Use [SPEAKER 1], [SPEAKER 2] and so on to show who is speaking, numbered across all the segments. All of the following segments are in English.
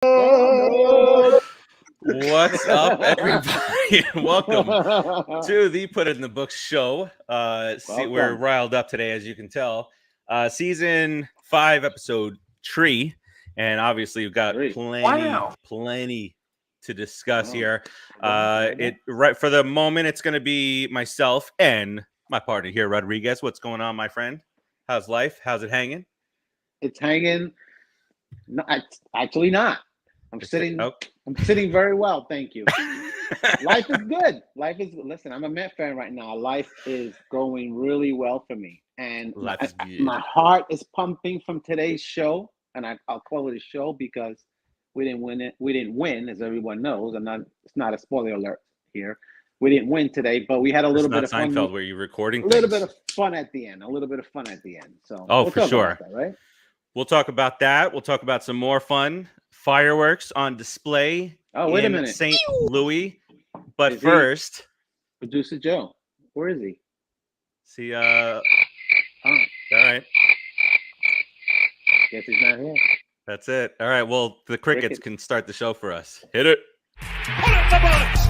[SPEAKER 1] What's up, everybody? Welcome to the Put It in the Books show. We're riled up today, as you can tell. Season 5, episode 3, and obviously we've got plenty to discuss here. Right for the moment, it's going to be myself and my partner here, Rodriguez. What's going on, my friend? How's life? How's it hanging?
[SPEAKER 2] It's hanging. No, actually not. I'm sitting very well, thank you. Life is good. Listen, I'm a Met fan right now. Life is going really well for me. And my heart is pumping from today's show. And I'll call it a show because we didn't win it. We didn't win, as everyone knows. It's not a spoiler alert here. We didn't win today, but we had a little bit of fun.
[SPEAKER 1] Seinfeld, were you recording?
[SPEAKER 2] A little bit of fun at the end. So
[SPEAKER 1] we'll for sure.
[SPEAKER 2] That, right?
[SPEAKER 1] We'll talk about that. We'll talk about some more fun. Fireworks on display in St. Louis. But first,
[SPEAKER 2] Producer Joe, where is he?
[SPEAKER 1] See, all right.
[SPEAKER 2] Guess he's not here.
[SPEAKER 1] That's it. All right. Well, the crickets can start the show for us. Hit it.
[SPEAKER 3] Put it in the books.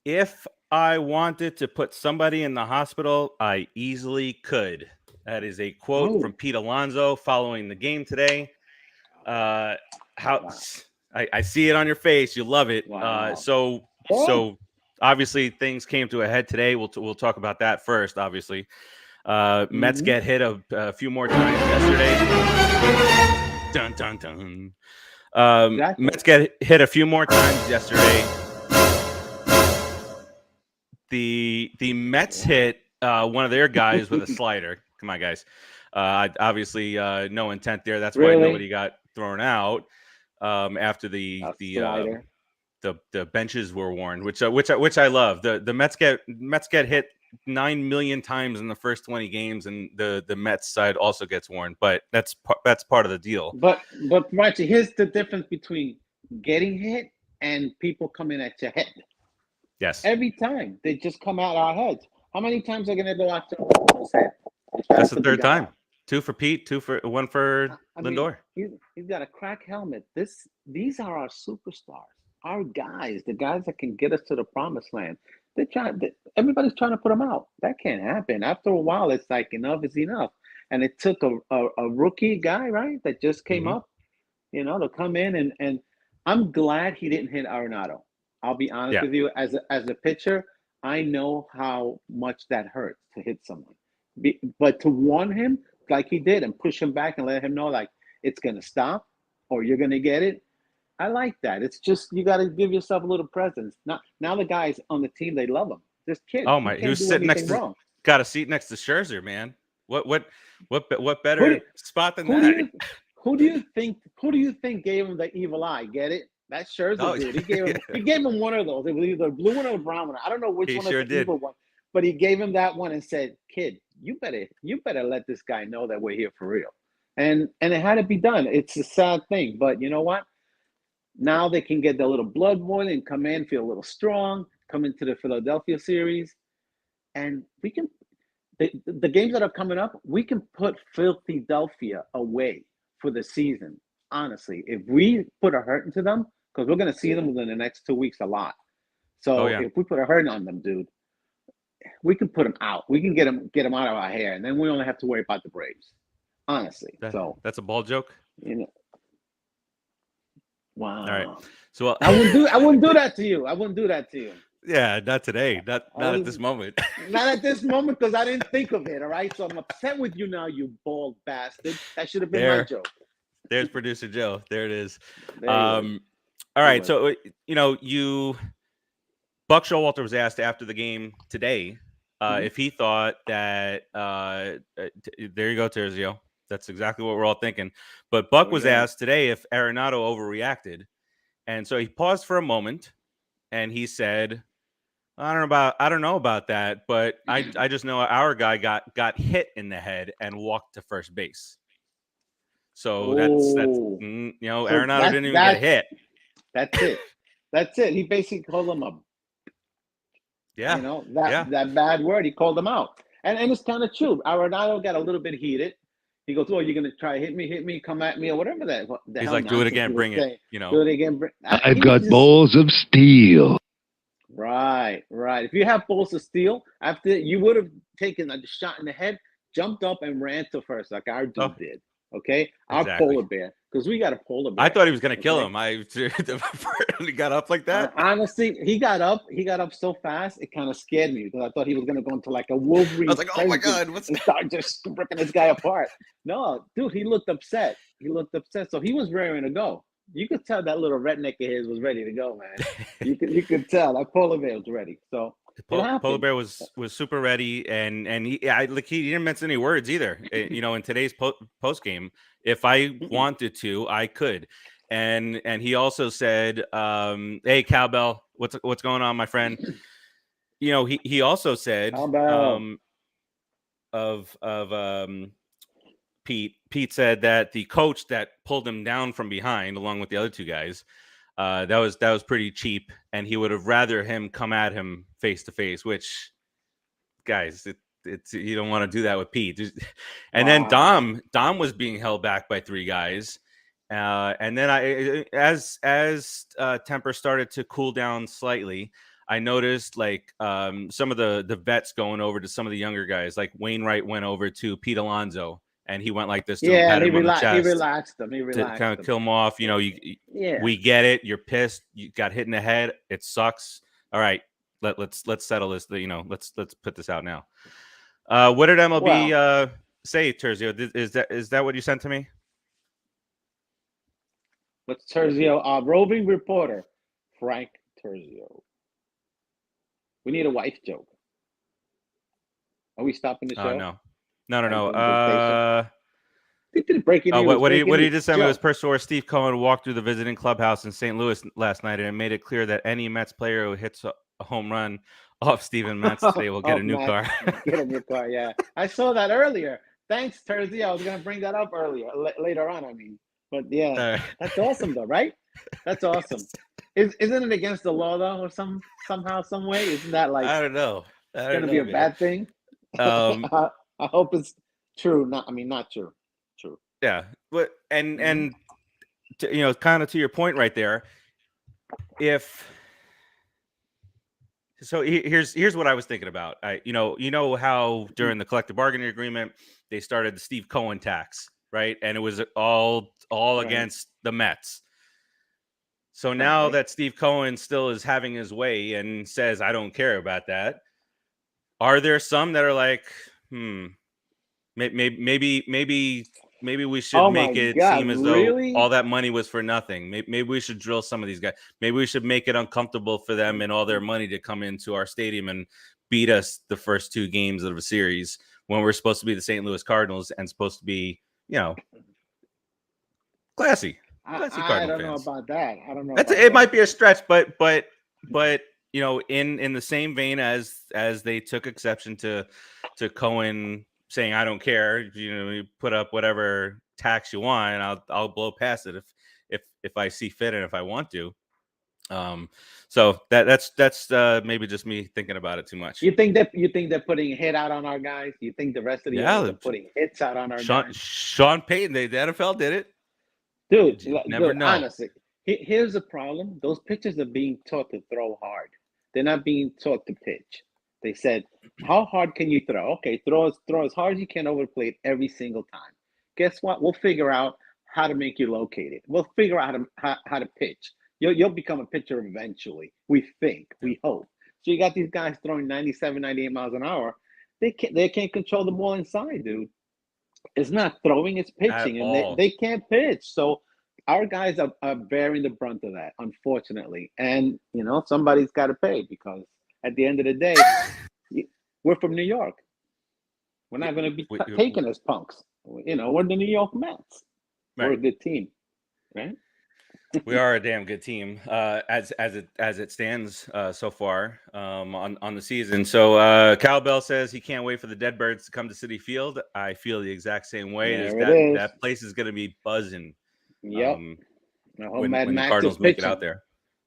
[SPEAKER 1] If I wanted to put somebody in the hospital, I easily could. That is a quote from Pete Alonso following the game today. I see it on your face. You love it.
[SPEAKER 2] Wow.
[SPEAKER 1] So obviously things came to a head today. We'll talk about that first, obviously. Mets get hit a few more times yesterday. Dun, dun, dun. Exactly. Mets get hit a few more times yesterday. The Mets hit one of their guys with a slider. Come on, guys. Obviously, no intent there. That's why nobody got thrown out after the benches were worn, which I love. The Mets get hit 9 million times in the first 20 games, and the Mets side also gets worn. But that's part of the deal.
[SPEAKER 2] But Roger, here's the difference between getting hit and people coming at your head.
[SPEAKER 1] Yes.
[SPEAKER 2] Every time they just come out our heads. How many times are going to go after people's head?
[SPEAKER 1] That's the third time. 2 for Pete, one for Lindor.
[SPEAKER 2] He's got a crack helmet. These are our superstars, our guys, the guys that can get us to the promised land. Everybody's trying to put them out. That can't happen. After a while, it's like enough is enough. And it took a rookie guy, right, that just came up, to come in and I'm glad he didn't hit Arenado. I'll be honest with you, as a pitcher, I know how much that hurts to hit someone. But to warn him like he did and push him back and let him know like it's going to stop or you're going to get it, I like that. It's just you got to give yourself a little presence. Now the guys on the team, they love him. This kid.
[SPEAKER 1] Oh my! He was sitting got a seat next to Scherzer, man. What better spot than that?
[SPEAKER 2] Who do you think gave him the evil eye? Get it? That Scherzer dude. He gave him one of those. It was either the blue one or the brown one. I don't know which one was the evil one. But he gave him that one and said, "Kid, you better let this guy know that we're here for real." And it had to be done. It's a sad thing, but you know what? Now they can get the little blood boiling and come in, feel a little strong, come into the Philadelphia series, and we can. The games that are coming up, we can put Philadelphia away for the season. Honestly, if we put a hurt into them, because we're going to see them within the next 2 weeks a lot. So if we put a hurt on them, dude, we can put them out. We can get them out of our hair, and then we only have to worry about the Braves. Honestly,
[SPEAKER 1] that's a ball joke.
[SPEAKER 2] Wow.
[SPEAKER 1] All right. So
[SPEAKER 2] I wouldn't do that to you. I wouldn't do that to you.
[SPEAKER 1] Yeah, not today. Not at this moment.
[SPEAKER 2] Not at this moment because I didn't think of it. All right. So I'm upset with you now, you bald bastard. That should have been my joke.
[SPEAKER 1] There's producer Joe. There it is. All right. So, Buck Showalter was asked after the game today if he thought that there you go, Terzio. That's exactly what we're all thinking. But Buck was asked today if Arenado overreacted, and so he paused for a moment, and he said, I don't know about that, but I just know our guy got hit in the head and walked to first base. So that's Arenado didn't even get hit.
[SPEAKER 2] That's it. That's it. He basically called him a that bad word. He called him out, and it's kind of true. Arenado got a little bit heated. He goes, "Oh, you're gonna try hit me, come at me, or whatever that."
[SPEAKER 1] He's like, "Do it again, bring it."
[SPEAKER 2] Do it again.
[SPEAKER 4] I've got balls of steel.
[SPEAKER 2] Right. If you have balls of steel, after you would have taken a shot in the head, jumped up and ran to first, like our dude did. Okay, our polar bear, because we got a polar bear.
[SPEAKER 1] I thought he was gonna kill him. He got up like that.
[SPEAKER 2] Honestly, he got up so fast, it kind of scared me because I thought he was gonna go into like a Wolverine.
[SPEAKER 1] I was like, oh my god, what's
[SPEAKER 2] and start just ripping this guy apart. No, dude, he looked upset. So he was raring to go. You could tell that little redneck of his was ready to go, man. You could tell that polar bear was ready. So
[SPEAKER 1] Polar Bear was super ready, and he didn't mention any words either. In today's post game, if I wanted to, I could. And he also said, "Hey, Cowbell, what's going on, my friend?" He also said of Pete said that the coach that pulled him down from behind, along with the other two guys, that was pretty cheap, and he would have rather him come at him face to face. Which, guys, it's you don't want to do that with Pete. And then Dom was being held back by three guys, and then as temper started to cool down slightly, I noticed like some of the vets going over to some of the younger guys, like Wainwright went over to Pete Alonso. And he went like this to him, patted him on the chest.
[SPEAKER 2] He relaxed him.
[SPEAKER 1] To kind of kill him off. We get it. You're pissed. You got hit in the head. It sucks. All right, let's settle this. Let's put this out now. What did MLB say, Terzio? Is that what you sent to me?
[SPEAKER 2] What's Terzio? Roving reporter, Frank Terzio. We need a wife joke. Are we stopping the show?
[SPEAKER 1] No. No. What he just sent me was personal where Steve Cohen walked through the visiting clubhouse in St. Louis last night and made it clear that any Mets player who hits a home run off Steven Matz today will get a new car.
[SPEAKER 2] Get a new car, yeah. I saw that earlier. Thanks, Terzio. I was going to bring that up later on, I mean. But yeah, that's awesome though, right? That's awesome. Isn't it against the law though, or somehow, some way? Isn't that like
[SPEAKER 1] I don't know.
[SPEAKER 2] It's going to be a bad thing? I hope it's true. Not true. True.
[SPEAKER 1] Yeah, but and kind of to your point right there. Here's what I was thinking about. How during the collective bargaining agreement they started the Steve Cohen tax, right? And it was all right against the Mets. So now that Steve Cohen still is having his way and says I don't care about that, are there some that are like, maybe we should make it seem as though all that money was for nothing. Maybe we should drill some of these guys. Maybe we should make it uncomfortable for them and all their money to come into our stadium and beat us the first two games of a series when we're supposed to be the St. Louis Cardinals and supposed to be, classy.
[SPEAKER 2] I don't know about that. I don't know.
[SPEAKER 1] It might be a stretch, but in the same vein as they took exception to Cohen saying I don't care, you put up whatever tax you want, and I'll blow past it if I see fit and if I want to. So that's maybe just me thinking about it too much.
[SPEAKER 2] You think they're putting a hit out on our guys? You think the rest of the year they're putting hits out on our guys?
[SPEAKER 1] Sean Payton, the NFL did it.
[SPEAKER 2] Dude,
[SPEAKER 1] never know.
[SPEAKER 2] Honestly, here's the problem. Those pitchers are being taught to throw hard. They're not being taught to pitch. They said, how hard can you throw? Okay, throw as hard as you can over the plate every single time. Guess what? We'll figure out how to make you locate it. We'll figure out how to pitch. You'll become a pitcher eventually. We think. We hope. So you got these guys throwing 97, 98 miles an hour. They can't control the ball inside, dude. It's not throwing, it's pitching. And they can't pitch. So our guys are bearing the brunt of that, unfortunately. And, somebody's got to pay because at the end of the day, we're from New York. We're not going to be taken as punks. You know, we're the New York Mets.
[SPEAKER 1] Right.
[SPEAKER 2] We're a good team, right?
[SPEAKER 1] We are a damn good team as it stands so far on the season. So Cal Bell says he can't wait for the Deadbirds to come to Citi Field. I feel the exact same way. That place is going to be buzzing.
[SPEAKER 2] Yep.
[SPEAKER 1] When the Cardinals make it out there.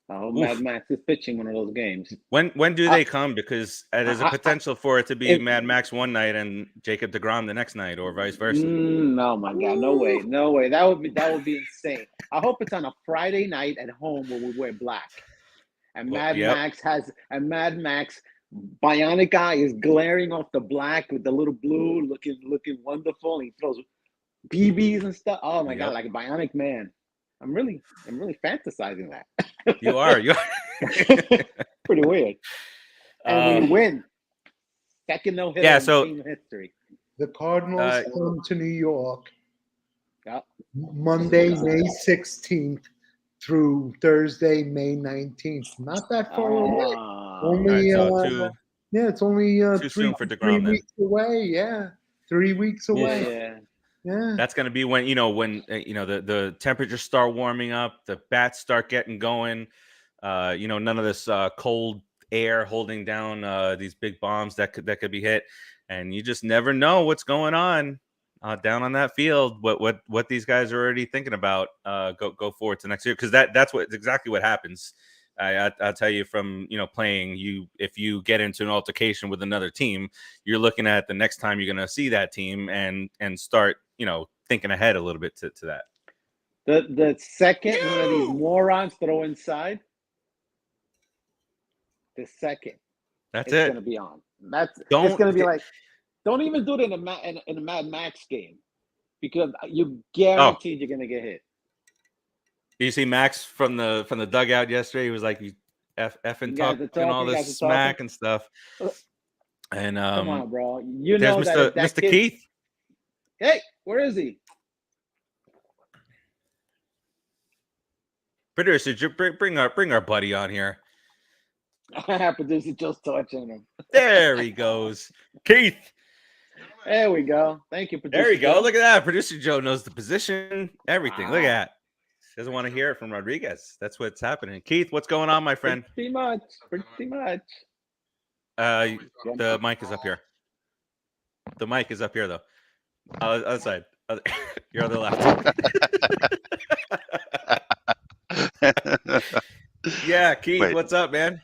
[SPEAKER 2] I hope Mad Max is pitching one of those games.
[SPEAKER 1] When do they come? Because there's a potential for it to be Mad Max one night and Jacob deGrom the next night, or vice versa.
[SPEAKER 2] No, my God, no way. That would be insane. I hope it's on a Friday night at home where we wear black, and Mad Max bionic eye is glaring off the black with the little blue, looking wonderful. And he throws BBs and stuff. Oh my God, like a bionic man. I'm really fantasizing that.
[SPEAKER 1] You are.
[SPEAKER 2] Pretty weird. And we win. Second no-hitter in team history.
[SPEAKER 5] The Cardinals come to New York Monday, May 16th through Thursday, May 19th. Not that far away. Only it's only
[SPEAKER 1] too soon for deGrom,
[SPEAKER 5] 3 weeks away. Yeah, 3 weeks away. Yeah.
[SPEAKER 1] That's going to be when the temperatures start warming up, the bats start getting going. None of this cold air holding down these big bombs that could be hit, and you just never know what's going on down on that field. What these guys are already thinking about go forward to next year, because that's exactly what happens. I'll tell you from playing, if you get into an altercation with another team, you're looking at the next time you're going to see that team and start thinking ahead a little bit to that.
[SPEAKER 2] The second one of these morons throw inside, it's going to be on. It's going to be like, don't even do it in a Mad Max game, because you guaranteed you're going to get hit.
[SPEAKER 1] You see Max from the dugout yesterday. He was like, "You effing talking all this smack and stuff." And
[SPEAKER 2] come on, bro.
[SPEAKER 1] There's Mr. Keith.
[SPEAKER 2] Hey, where is he?
[SPEAKER 1] Producer, bring our buddy on here.
[SPEAKER 2] Producer just touching him.
[SPEAKER 1] There he goes, Keith.
[SPEAKER 2] There we go. Thank you, producer.
[SPEAKER 1] There you go. Look at that. Producer Joe knows the position, everything. Look at that. Doesn't want to hear it from Rodriguez. That's what's happening. Keith, what's going on, my friend?
[SPEAKER 2] Pretty much.
[SPEAKER 1] The mic is up here. The mic is up here, though. Other side. You're on the left. Yeah, Keith,
[SPEAKER 6] Wait.
[SPEAKER 1] What's up, man?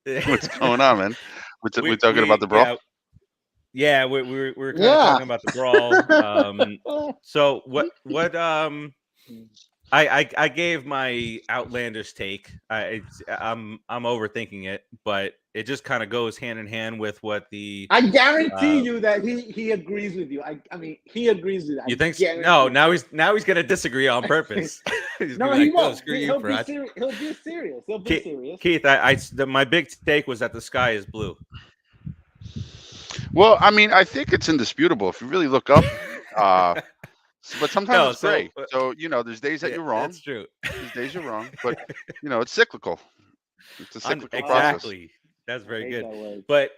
[SPEAKER 6] What's going on, man? We're talking about the brawl?
[SPEAKER 1] Yeah, we're kind of talking about the brawl. So what I gave my outlandish take. I'm overthinking it, but it just kind of goes hand in hand with what
[SPEAKER 2] I guarantee you that he agrees with you. I mean, he agrees with that.
[SPEAKER 1] You think so? No, now he's gonna disagree on purpose.
[SPEAKER 2] No, he won't. He'll be serious.
[SPEAKER 1] Keith, my big take was that the sky is blue.
[SPEAKER 6] Well, I mean, I think it's indisputable if you really look up. But sometimes it's gray. So, there's days that you're wrong.
[SPEAKER 1] That's true.
[SPEAKER 6] There's days you're wrong, but it's cyclical. It's a cyclical
[SPEAKER 1] exactly.
[SPEAKER 6] process.
[SPEAKER 1] That's very good. But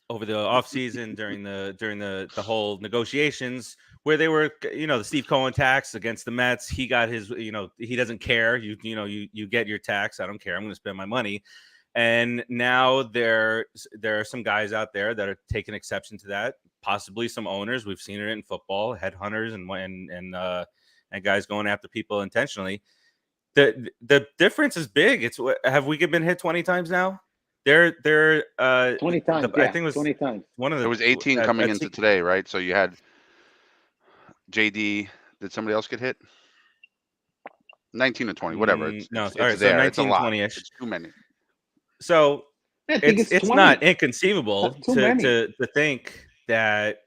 [SPEAKER 1] over the off season during the whole negotiations where they were, the Steve Cohen tax against the Mets, he got his, he doesn't care. You get your tax. I don't care. I'm going to spend my money. And now there are some guys out there that are taking exception to that. Possibly some owners. We've seen it in football, headhunters and guys going after people intentionally. The difference is big. Have we been hit 20 times now? They're
[SPEAKER 2] 20 times.
[SPEAKER 1] I think it was
[SPEAKER 2] 20 times.
[SPEAKER 6] It was 18 coming into today, right? So you had JD. Did somebody else get hit? 19 or 20, whatever. It's
[SPEAKER 1] there.
[SPEAKER 6] So 19,
[SPEAKER 1] 20-ish.
[SPEAKER 6] It's too many.
[SPEAKER 1] So it's not inconceivable to think that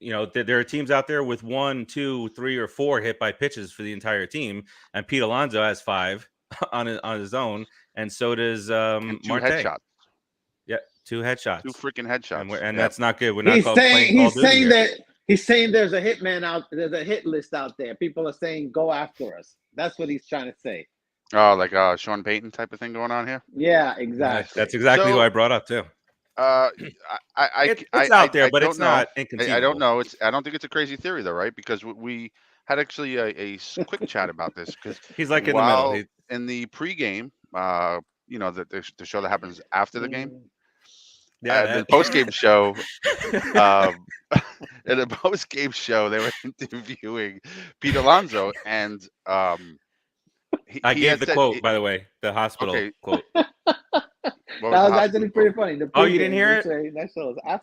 [SPEAKER 1] there are teams out there with 1, 2, 3, or 4 hit by pitches for the entire team, and Pete Alonso has 5 on his own, and so does
[SPEAKER 6] and 2
[SPEAKER 1] Marte.
[SPEAKER 6] headshots.
[SPEAKER 1] Yeah, 2 headshots.
[SPEAKER 6] 2 freaking headshots.
[SPEAKER 1] And that's not good. We're not
[SPEAKER 2] he's saying there's a hitman out. There's a hit list out there. People are saying go after us. That's what he's trying to say.
[SPEAKER 6] Oh, like Sean Payton type of thing going on here?
[SPEAKER 2] Yeah, exactly.
[SPEAKER 1] That's exactly who I brought up too. It's out there, but it's not inconceivable.
[SPEAKER 6] I don't know. I don't think it's a crazy theory though, right? Because we had actually a quick chat about this because
[SPEAKER 1] he's like in the middle.
[SPEAKER 6] In the pregame, the show that happens after the game. The post-game show. In a post-game show, they were interviewing Pete Alonso, and
[SPEAKER 1] I gave the quote, by the way, the hospital quote.
[SPEAKER 2] That was actually pretty funny.
[SPEAKER 1] Oh, you didn't hear it?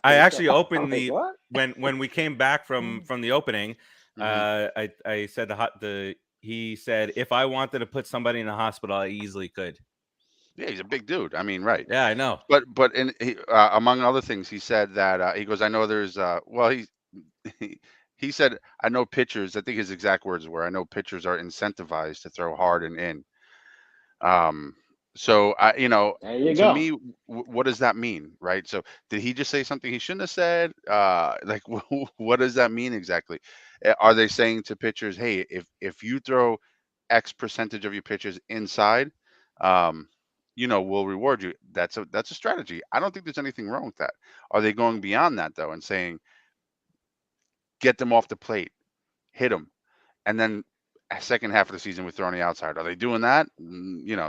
[SPEAKER 1] I actually opened when we came back from the opening. I said he said if I wanted to put somebody in a hospital, I easily could.
[SPEAKER 6] Yeah, he's a big dude. I mean, right?
[SPEAKER 1] Yeah, I know.
[SPEAKER 6] But among other things, he said that he goes, I know there's he said, I know pitchers. I think his exact words were, I know pitchers are incentivized to throw hard and in. So to me, what does that mean, right? So did he just say something he shouldn't have said? Like, what does that mean exactly? Are they saying to pitchers, hey, if you throw X percentage of your pitches inside, we'll reward you? That's a strategy. I don't think there's anything wrong with that. Are they going beyond that though and saying, get them off the plate, hit them, and then second half of the season we're throwing the outside? Are they doing that?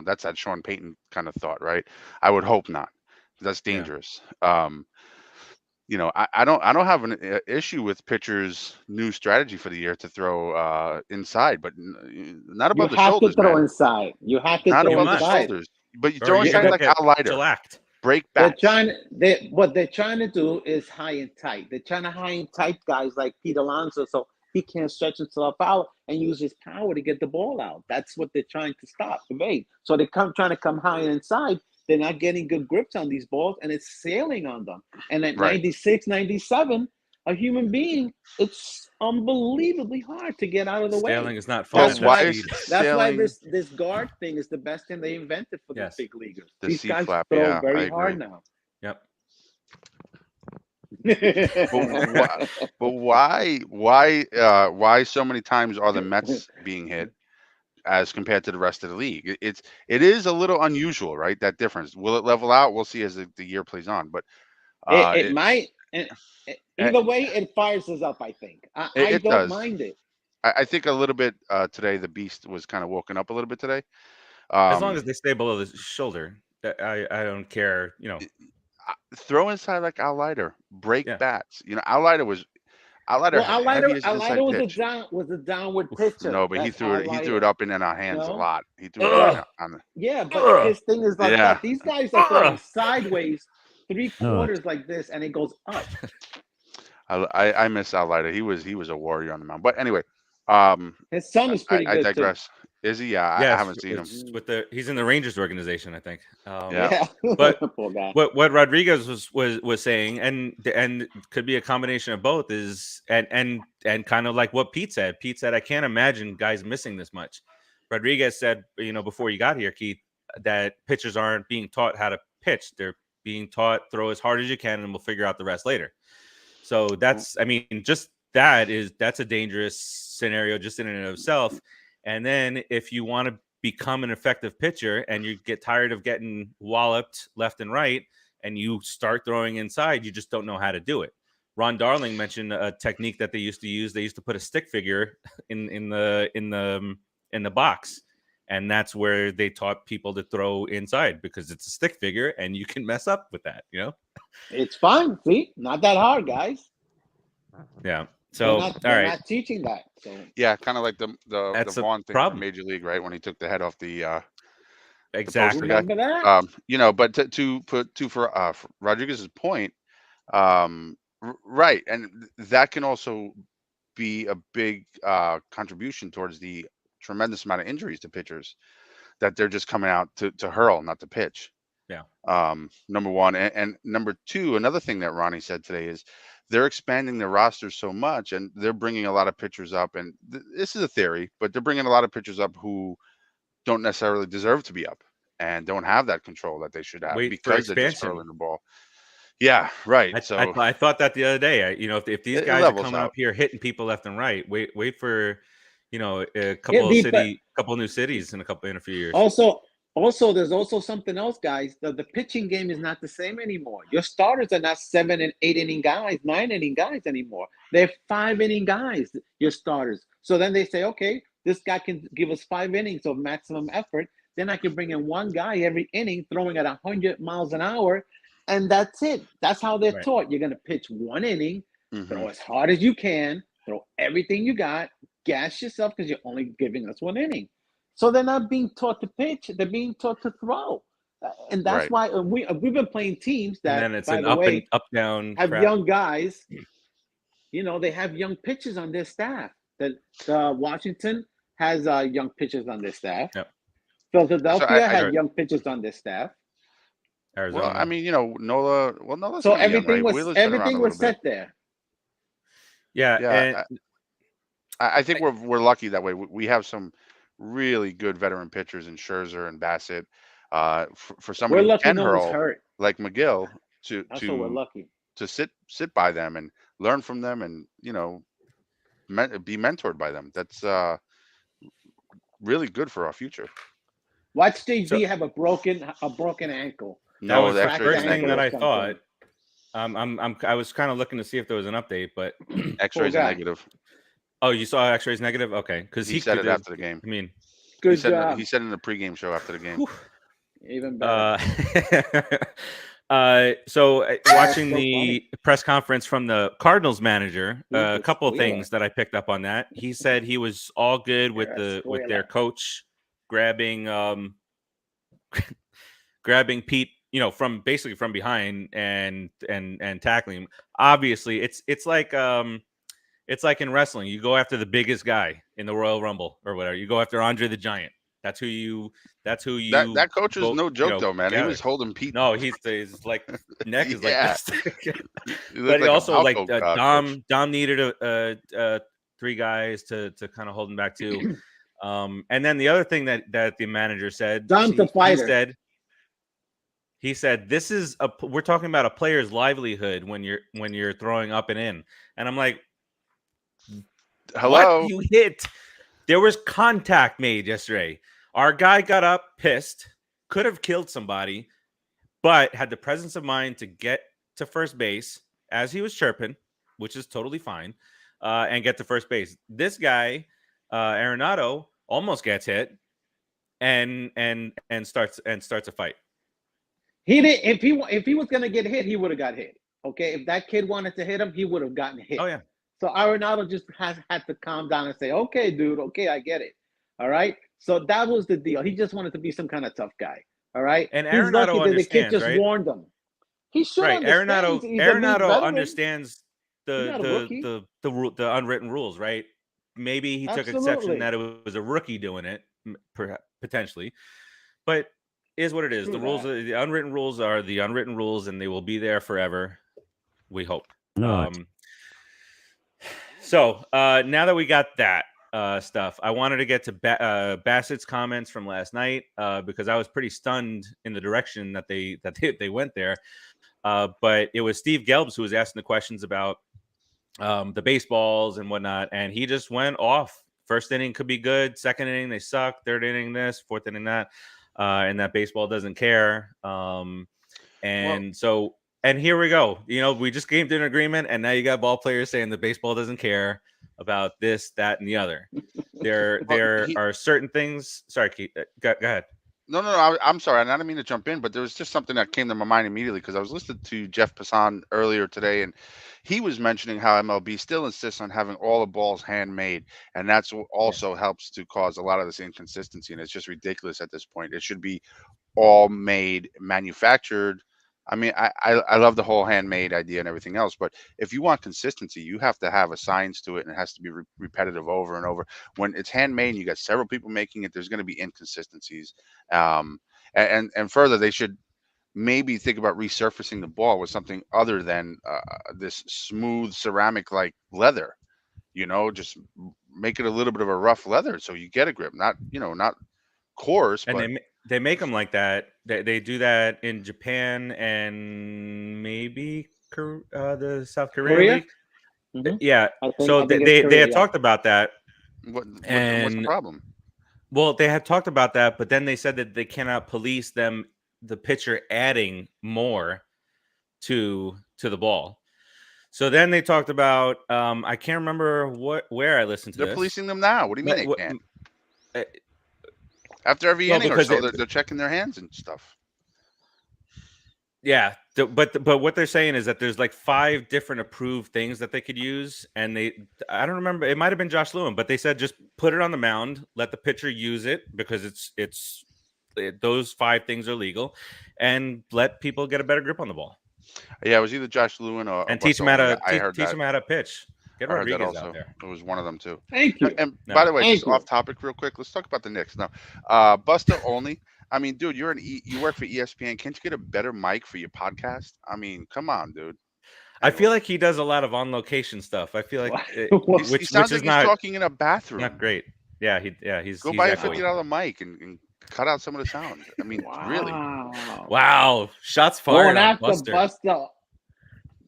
[SPEAKER 6] That's that Sean Payton kind of thought, right? I would hope not. That's dangerous. Yeah. I don't have an issue with pitchers' new strategy for the year to throw inside, but not above the shoulders.
[SPEAKER 2] You have to throw inside. You have to
[SPEAKER 6] not
[SPEAKER 2] throw
[SPEAKER 6] above
[SPEAKER 2] inside.
[SPEAKER 6] the shoulders. But you throw inside like Al Leiter. Break back.
[SPEAKER 2] What they're trying to do is high and tight. They're trying to high and tight guys like Pete Alonso, so he can't stretch himself out and use his power to get the ball out. That's what they're trying to stop. So they're trying to come high and inside. They're not getting good grips on these balls, and it's sailing on them. And at 96, 97, a human being, it's unbelievably hard to get out of the way.
[SPEAKER 1] Sailing is not fun.
[SPEAKER 2] That's why this guard thing is the best thing they invented for the big leaguers. These guys throw very hard now.
[SPEAKER 1] Yep.
[SPEAKER 6] but why so many times are the Mets being hit as compared to the rest of the league? It is a little unusual, right? That difference. Will it level out? We'll see as the year plays on. But
[SPEAKER 2] it might. Either way, it fires us up. I think. I don't mind it.
[SPEAKER 6] I think a little bit today. The beast was kind of woken up a little bit today.
[SPEAKER 1] As long as they stay below the shoulder, I don't care.
[SPEAKER 6] Throw inside like Al Leiter, break bats. Al Leiter was. Al Leiter
[SPEAKER 2] was a downward pitcher.
[SPEAKER 6] No, but he threw it up in our hands a lot. He threw it on the.
[SPEAKER 2] Yeah, but his thing is like that. These guys are throwing sideways 3/4 like this, and it goes up.
[SPEAKER 6] I miss Al Leiter. He was a warrior on the mound. But anyway,
[SPEAKER 2] his son is pretty good.
[SPEAKER 6] I digress.
[SPEAKER 2] Too.
[SPEAKER 6] Is he? Yeah, I haven't seen him.
[SPEAKER 1] He's in the Rangers organization, I think.
[SPEAKER 2] But
[SPEAKER 1] what Rodriguez was saying, and could be a combination of both, is and kind of like what Pete said. Pete said, I can't imagine guys missing this much. Rodriguez said, before you got here, Keith, that pitchers aren't being taught how to pitch. They're being taught throw as hard as you can, and we'll figure out the rest later. So that's a dangerous scenario just in and of itself. And then if you want to become an effective pitcher and you get tired of getting walloped left and right and you start throwing inside, you just don't know how to do it. Ron Darling mentioned a technique that they used to use. They used to put a stick figure in the box, and that's where they taught people to throw inside because it's a stick figure and you can mess up with that.
[SPEAKER 2] It's fine. See, not that hard, guys.
[SPEAKER 1] Yeah. So
[SPEAKER 2] they're not teaching that. So
[SPEAKER 6] yeah, kind of like the Vaughn thing in Major League, right? When he took the head off the
[SPEAKER 1] exactly.
[SPEAKER 2] Remember that?
[SPEAKER 6] But for Rodriguez's point, right, and that can also be a big contribution towards the tremendous amount of injuries to pitchers that they're just coming out to hurl, not to pitch.
[SPEAKER 1] Yeah.
[SPEAKER 6] Number one, and number two, another thing that Ronnie said today is they're expanding their rosters so much, and they're bringing a lot of pitchers up. And this is a theory, but they're bringing a lot of pitchers up who don't necessarily deserve to be up and don't have that control that they should have because they're just hurling the ball. Yeah, right.
[SPEAKER 1] I thought that the other day. If these guys are coming up here hitting people left and right, wait for a couple new cities in a few years.
[SPEAKER 2] Also, there's also something else, guys. The pitching game is not the same anymore. Your starters are not 7 and 8 inning guys, 9 inning guys anymore. They're 5 inning guys, your starters. So then they say, okay, this guy can give us 5 innings of maximum effort. Then I can bring in one guy every inning throwing at 100 miles an hour, and that's it. That's how they're taught. You're going to pitch 1 inning, throw as hard as you can, throw everything you got, gas yourself because you're only giving us 1 inning. So they're not being taught to pitch; they're being taught to throw, and that's why we've been playing teams that,
[SPEAKER 1] and then it's
[SPEAKER 2] by
[SPEAKER 1] an
[SPEAKER 2] the
[SPEAKER 1] up
[SPEAKER 2] way,
[SPEAKER 1] and up down
[SPEAKER 2] have
[SPEAKER 1] crap.
[SPEAKER 2] young guys. You know, they have young pitchers on their staff. That Washington has young pitchers on their staff.
[SPEAKER 1] Yep.
[SPEAKER 2] Philadelphia had young pitchers on their staff.
[SPEAKER 1] Arizona.
[SPEAKER 6] Well, I mean, Nola. Well, Nola's
[SPEAKER 2] so
[SPEAKER 6] young,
[SPEAKER 2] everything
[SPEAKER 6] right?
[SPEAKER 2] was set there.
[SPEAKER 1] Yeah.
[SPEAKER 6] I think we're lucky that way. We have some really good veteran pitchers in Scherzer and Bassitt. For somebody who can hurl like McGill
[SPEAKER 2] we're lucky
[SPEAKER 6] to sit by them and learn from them, and be mentored by them. That's really good for our future.
[SPEAKER 2] Watch JB have a broken ankle.
[SPEAKER 1] That was the first thing that I thought. I was kind of looking to see if there was an update, but
[SPEAKER 6] X-rays are negative.
[SPEAKER 1] Oh, you saw X-rays negative? Okay, because
[SPEAKER 6] he said it after the game.
[SPEAKER 1] I mean,
[SPEAKER 2] good job.
[SPEAKER 6] He said in the pregame show after the game.
[SPEAKER 2] Whew. Even better.
[SPEAKER 1] So watching the press conference from the Cardinals manager, a couple of things that I picked up on that. He said he was all good with their coach grabbing Pete, from basically from behind and tackling him. Obviously, it's like in wrestling. You go after the biggest guy in the Royal Rumble or whatever. You go after Andre the Giant. That's who you.
[SPEAKER 6] That coach is no joke, though, man. He was holding Pete.
[SPEAKER 1] No, his like neck is like this.
[SPEAKER 6] But
[SPEAKER 1] he also Dom needed 3 guys to kind of hold him back too. And then the other thing that the manager said,
[SPEAKER 2] Dom's the fighter.
[SPEAKER 1] He said this is we're talking about a player's livelihood when you're throwing up and in, and I'm like,
[SPEAKER 6] hello,
[SPEAKER 1] what? You hit. There was contact made yesterday. Our guy got up, pissed, could have killed somebody, but had the presence of mind to get to first base as he was chirping, which is totally fine, and get to first base. This guy, Arenado, almost gets hit and starts a fight.
[SPEAKER 2] He did. If he was gonna get hit, he would have got hit. Okay, if that kid wanted to hit him, he would have gotten hit.
[SPEAKER 1] Oh yeah.
[SPEAKER 2] So Arenado just had to calm down and say, "Okay, dude. Okay, I get it. All right." So that was the deal. He just wanted to be some kind of tough guy. All right.
[SPEAKER 1] And Arenado understands, the kid just
[SPEAKER 2] warned him. He should
[SPEAKER 1] understand. Arenado understands the unwritten rules, right? Maybe he took exception that it was a rookie doing it, potentially, but is what it is. The rules, the unwritten rules are the unwritten rules, and they will be there forever. We hope. So now that we got that stuff, I wanted to get to Bassitt's comments from last night because I was pretty stunned in the direction that they went there. But it was Steve Gelbs who was asking the questions about the baseballs and whatnot, and he just went off. First inning could be good. Second inning they suck. Third inning this. Fourth inning that. And that baseball doesn't care. And here we go. We just came to an agreement, and now you got ball players saying the baseball doesn't care about this, that, and the other. There are certain things. Sorry, Keith. Go ahead.
[SPEAKER 6] No, I'm sorry. I didn't mean to jump in, but there was just something that came to my mind immediately because I was listening to Jeff Passan earlier today, and he was mentioning how MLB still insists on having all the balls handmade, and that's what also helps to cause a lot of this inconsistency, and it's just ridiculous at this point. It should be all made, manufactured. I mean, I love the whole handmade idea and everything else, but if you want consistency, you have to have a science to it, and it has to be repetitive over and over. When it's handmade and you got several people making it, there's going to be inconsistencies. And further, they should maybe think about resurfacing the ball with something other than this smooth ceramic-like leather. Just make it a little bit of a rough leather so you get a grip, not coarse.
[SPEAKER 1] And
[SPEAKER 6] but
[SPEAKER 1] they make them like that. They do that in Japan and maybe the South Korea League.
[SPEAKER 2] Mm-hmm.
[SPEAKER 1] Yeah. So they had talked about that.
[SPEAKER 6] What's the problem?
[SPEAKER 1] Well, they had talked about that, but then they said that they cannot police the pitcher adding more to the ball. So then they talked about I can't remember where I listened to
[SPEAKER 6] They're
[SPEAKER 1] this.
[SPEAKER 6] policing them now. What do you mean they can't? After every inning or so, they're checking their hands and stuff.
[SPEAKER 1] Yeah, but what they're saying is that there's like 5 different approved things that they could use, and I don't remember, it might have been Josh Lewin, but they said just put it on the mound, let the pitcher use it because those 5 things are legal, and let people get a better grip on the ball.
[SPEAKER 6] Yeah, it was either Josh Lewin or
[SPEAKER 1] teach them how to pitch. Get Rodriguez out there.
[SPEAKER 6] It was one of them too.
[SPEAKER 2] Thank you.
[SPEAKER 6] And by the way, just off topic real quick, let's talk about the Knicks now. Buster Olney. I mean, dude, you work for ESPN. Can't you get a better mic for your podcast? I mean, come on, dude.
[SPEAKER 1] I feel like he does a lot of on location stuff. I feel like
[SPEAKER 6] he sounds like he's talking in a bathroom.
[SPEAKER 1] Not great. Yeah, he's
[SPEAKER 6] go buy a $50 mic and cut out some of the sound. I mean, really.
[SPEAKER 1] Wow. Shots fired on Buster.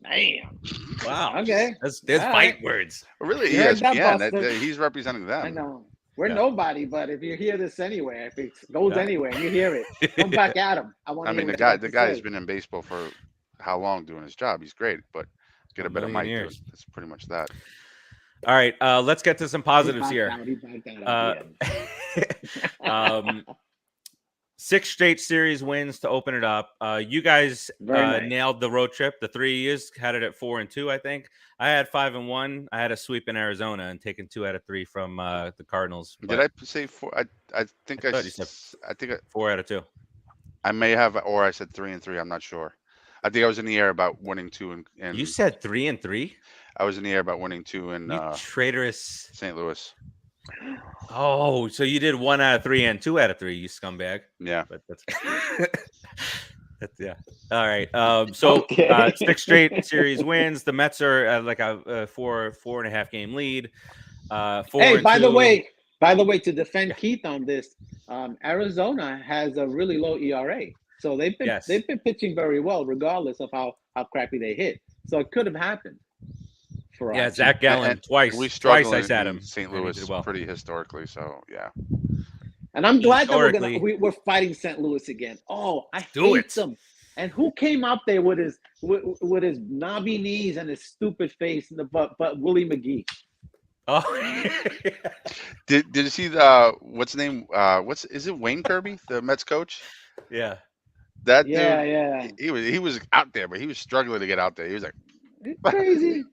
[SPEAKER 2] Man.
[SPEAKER 1] Wow.
[SPEAKER 2] Okay.
[SPEAKER 1] There's fight words.
[SPEAKER 6] Really? ESPN. He's representing them.
[SPEAKER 2] I know. We're nobody, but if you hear this anywhere, if it goes anywhere and you hear it, come back at him.
[SPEAKER 6] I mean, the guy has been in baseball for how long doing his job? He's great, but get a better mic. That's pretty much that.
[SPEAKER 1] All right, let's get to some positives here. 6 straight series wins to open it up. You guys nailed the road trip. The 3 years had it at 4-2, I think. I had 5-1. I had a sweep in Arizona and taken 2 out of 3 from the Cardinals.
[SPEAKER 6] Did I say 4? I think I
[SPEAKER 1] said
[SPEAKER 6] 4
[SPEAKER 1] out of 2.
[SPEAKER 6] I may have, or I said 3-3. I'm not sure. I think I was in the air about winning 2 and
[SPEAKER 1] you said 3-3.
[SPEAKER 6] I was in the air about winning 2 in
[SPEAKER 1] traitorous
[SPEAKER 6] St. Louis.
[SPEAKER 1] Oh, so you did 1 out of 3 and 2 out of 3, you scumbag.
[SPEAKER 6] Yeah,
[SPEAKER 1] but that's yeah. All right. So 6 straight series wins. The Mets are like a 4.5 game lead. 4-2.
[SPEAKER 2] By the way, to defend Keith on this, Arizona has a really low ERA, so they've been pitching very well, regardless of how crappy they hit. So it could have happened.
[SPEAKER 1] Yeah, Zach Gallen twice I sat him.
[SPEAKER 6] St. Louis pretty historically, so yeah.
[SPEAKER 2] And I'm glad that we're fighting St. Louis again. Oh, I hate them. And who came out there with his knobby knees and his stupid face in the butt? But Willie McGee.
[SPEAKER 1] Oh,
[SPEAKER 6] did you see the what's his name? Is it Wayne Kirby, the Mets coach?
[SPEAKER 1] Yeah.
[SPEAKER 6] That dude, he was out there, but he was struggling to get out there. He was like,
[SPEAKER 2] it's crazy.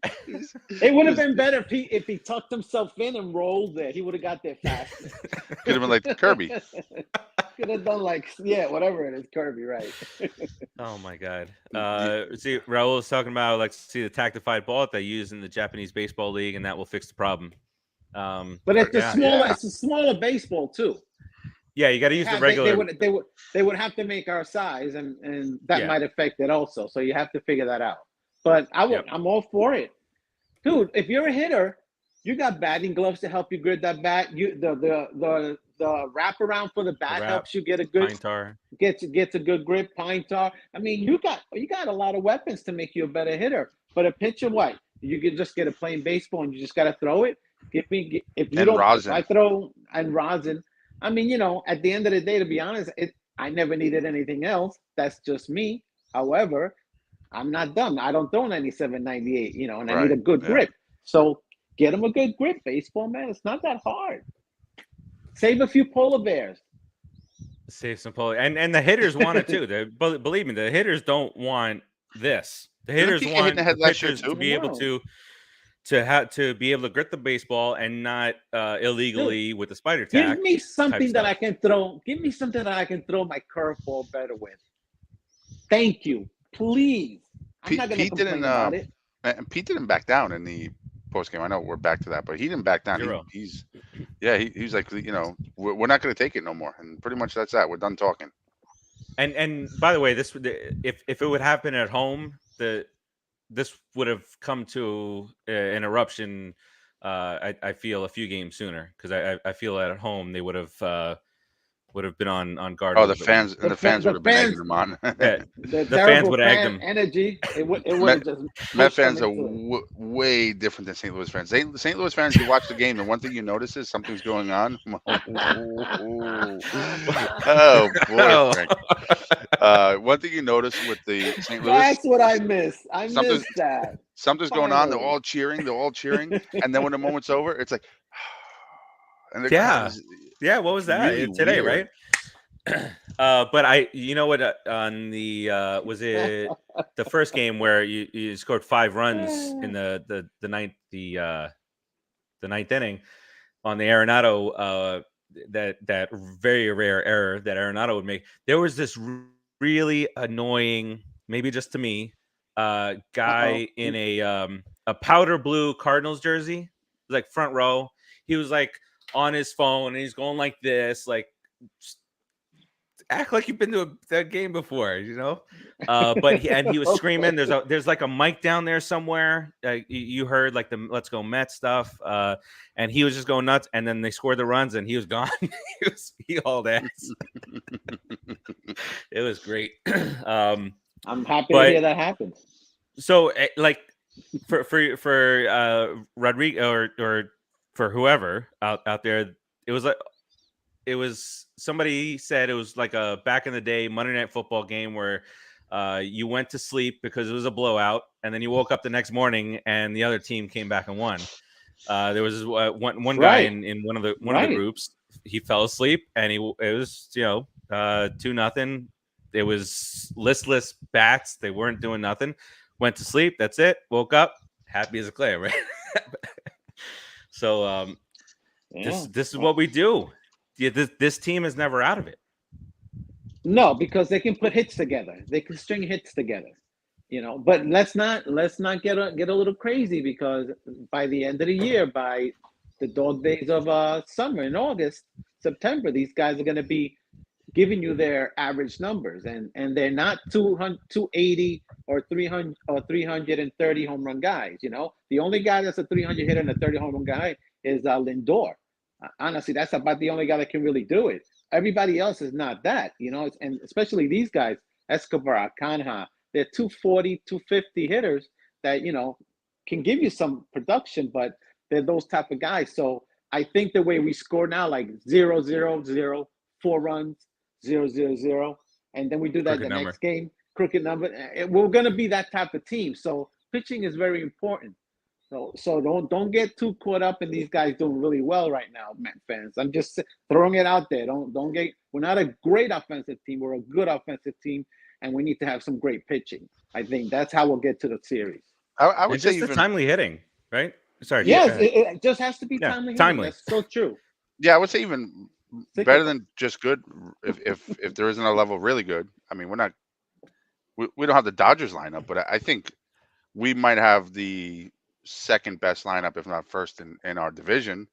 [SPEAKER 2] It would have been better if he tucked himself in and rolled there. He would have got there faster.
[SPEAKER 6] Could have been like Kirby.
[SPEAKER 2] Could have done whatever it is, Kirby, right?
[SPEAKER 1] Oh my God. See, Raul was talking about the tactified ball that they use in the Japanese baseball league, and that will fix the problem.
[SPEAKER 2] But it's it's a smaller baseball too.
[SPEAKER 1] Yeah, you got to use the regular.
[SPEAKER 2] They would have to make our size, and that might affect it also. So you have to figure that out. But I'm all for it, dude. If you're a hitter, you got batting gloves to help you grit that bat. The wraparound for the bat helps you get a good
[SPEAKER 1] pine tar.
[SPEAKER 2] Gets a good grip. Pine tar. I mean, you got a lot of weapons to make you a better hitter. But a pitcher, what? You can just get a plain baseball and you just got to throw it. Rosin. I throw and rosin. I mean, at the end of the day, to be honest, I never needed anything else. That's just me. However, I'm not dumb. I don't throw 97, 98, and I need a good grip. So get them a good grip, baseball, man. It's not that hard. Save a few polar bears.
[SPEAKER 1] Save some polar, and the hitters want it too. Believe me, the hitters don't want this. The hitters want the pitchers to be able to be able to grit the baseball and not illegally with the spider tack.
[SPEAKER 2] Give me something that I can throw. Give me something that I can throw my curveball better with. Thank you. Please. I'm not going to complain about it.
[SPEAKER 6] And Pete didn't back down in the post game. I know we're back to that, but he didn't back down. He was like, we're not going to take it no more. And pretty much that's that. We're done talking.
[SPEAKER 1] And by the way, if it would happen at home, this would have come to an eruption. I feel a few games sooner because I feel at home they would have would have been on guard.
[SPEAKER 6] Oh, the fans would have been egging them on.
[SPEAKER 1] The fans would have egged them.
[SPEAKER 2] Energy. It would have just.
[SPEAKER 6] Met fans are way different than St. Louis fans. St. Louis fans, you watch the game, and one thing you notice is something's going on. Oh boy, Frank. One thing you notice with the St. Louis.
[SPEAKER 2] That's what I miss. I miss that.
[SPEAKER 6] Something's going on. They're all cheering. And then when the moment's over, it's like. And
[SPEAKER 1] yeah. What was that
[SPEAKER 6] really
[SPEAKER 1] today,
[SPEAKER 6] weird.
[SPEAKER 1] right? But you know what? On the was it the first game where you scored 5 runs in the ninth inning on the Arenado that very rare error that Arenado would make. There was this really annoying, maybe just to me, guy in a powder blue Cardinals jersey, like front row. He was like on his phone and he's going like this, like act like you've been to that game before, you know. But he was screaming. There's like a mic down there somewhere. You heard like the "Let's Go Mets" stuff, and he was just going nuts. And then they scored the runs, and he was gone. he hauled ass. It was great.
[SPEAKER 2] I'm happy to hear that happen.
[SPEAKER 1] So, like for Rodrigo or for whoever out there, it was somebody said it was like a back in the day Monday Night Football game where you went to sleep because it was a blowout, and then you woke up the next morning and the other team came back and won. There was one guy in one of the groups. He fell asleep and it was 2-0. It was listless bats. They weren't doing nothing. Went to sleep. That's it. Woke up happy as a clay, right? So this is what we do. Yeah, this team is never out of it.
[SPEAKER 2] No, because they can put hits together. They can string hits together, But let's not get a little crazy, because by the end of the year, by the dog days of summer in August, September, these guys are going to be giving you their average numbers, and they're not 280 or 300 or 330 home run guys. The only guy that's a 300 hitter and a 30 home run guy is Lindor. Honestly, that's about the only guy that can really do it. Everybody else is not that, and especially these guys, Escobar, Canha, they're 240, 250 hitters that, can give you some production, but they're those type of guys. So I think the way we score now, like 0-0-0, 4 runs, 0-0-0, and then we do that next game, crooked number. We're going to be that type of team. So pitching is very important. So don't get too caught up in these guys doing really well right now, Met fans. I'm just throwing it out there. We're not a great offensive team. We're a good offensive team, and we need to have some great pitching. I think that's how we'll get to the series.
[SPEAKER 6] I would say
[SPEAKER 1] just the timely hitting, right? Sorry.
[SPEAKER 2] Yes, it just has to be timely. That's so true.
[SPEAKER 6] Yeah, I would say even better than just good. If there isn't a level really good, I mean, we don't have the Dodgers lineup, but I think we might have the second best lineup, if not first, in our division.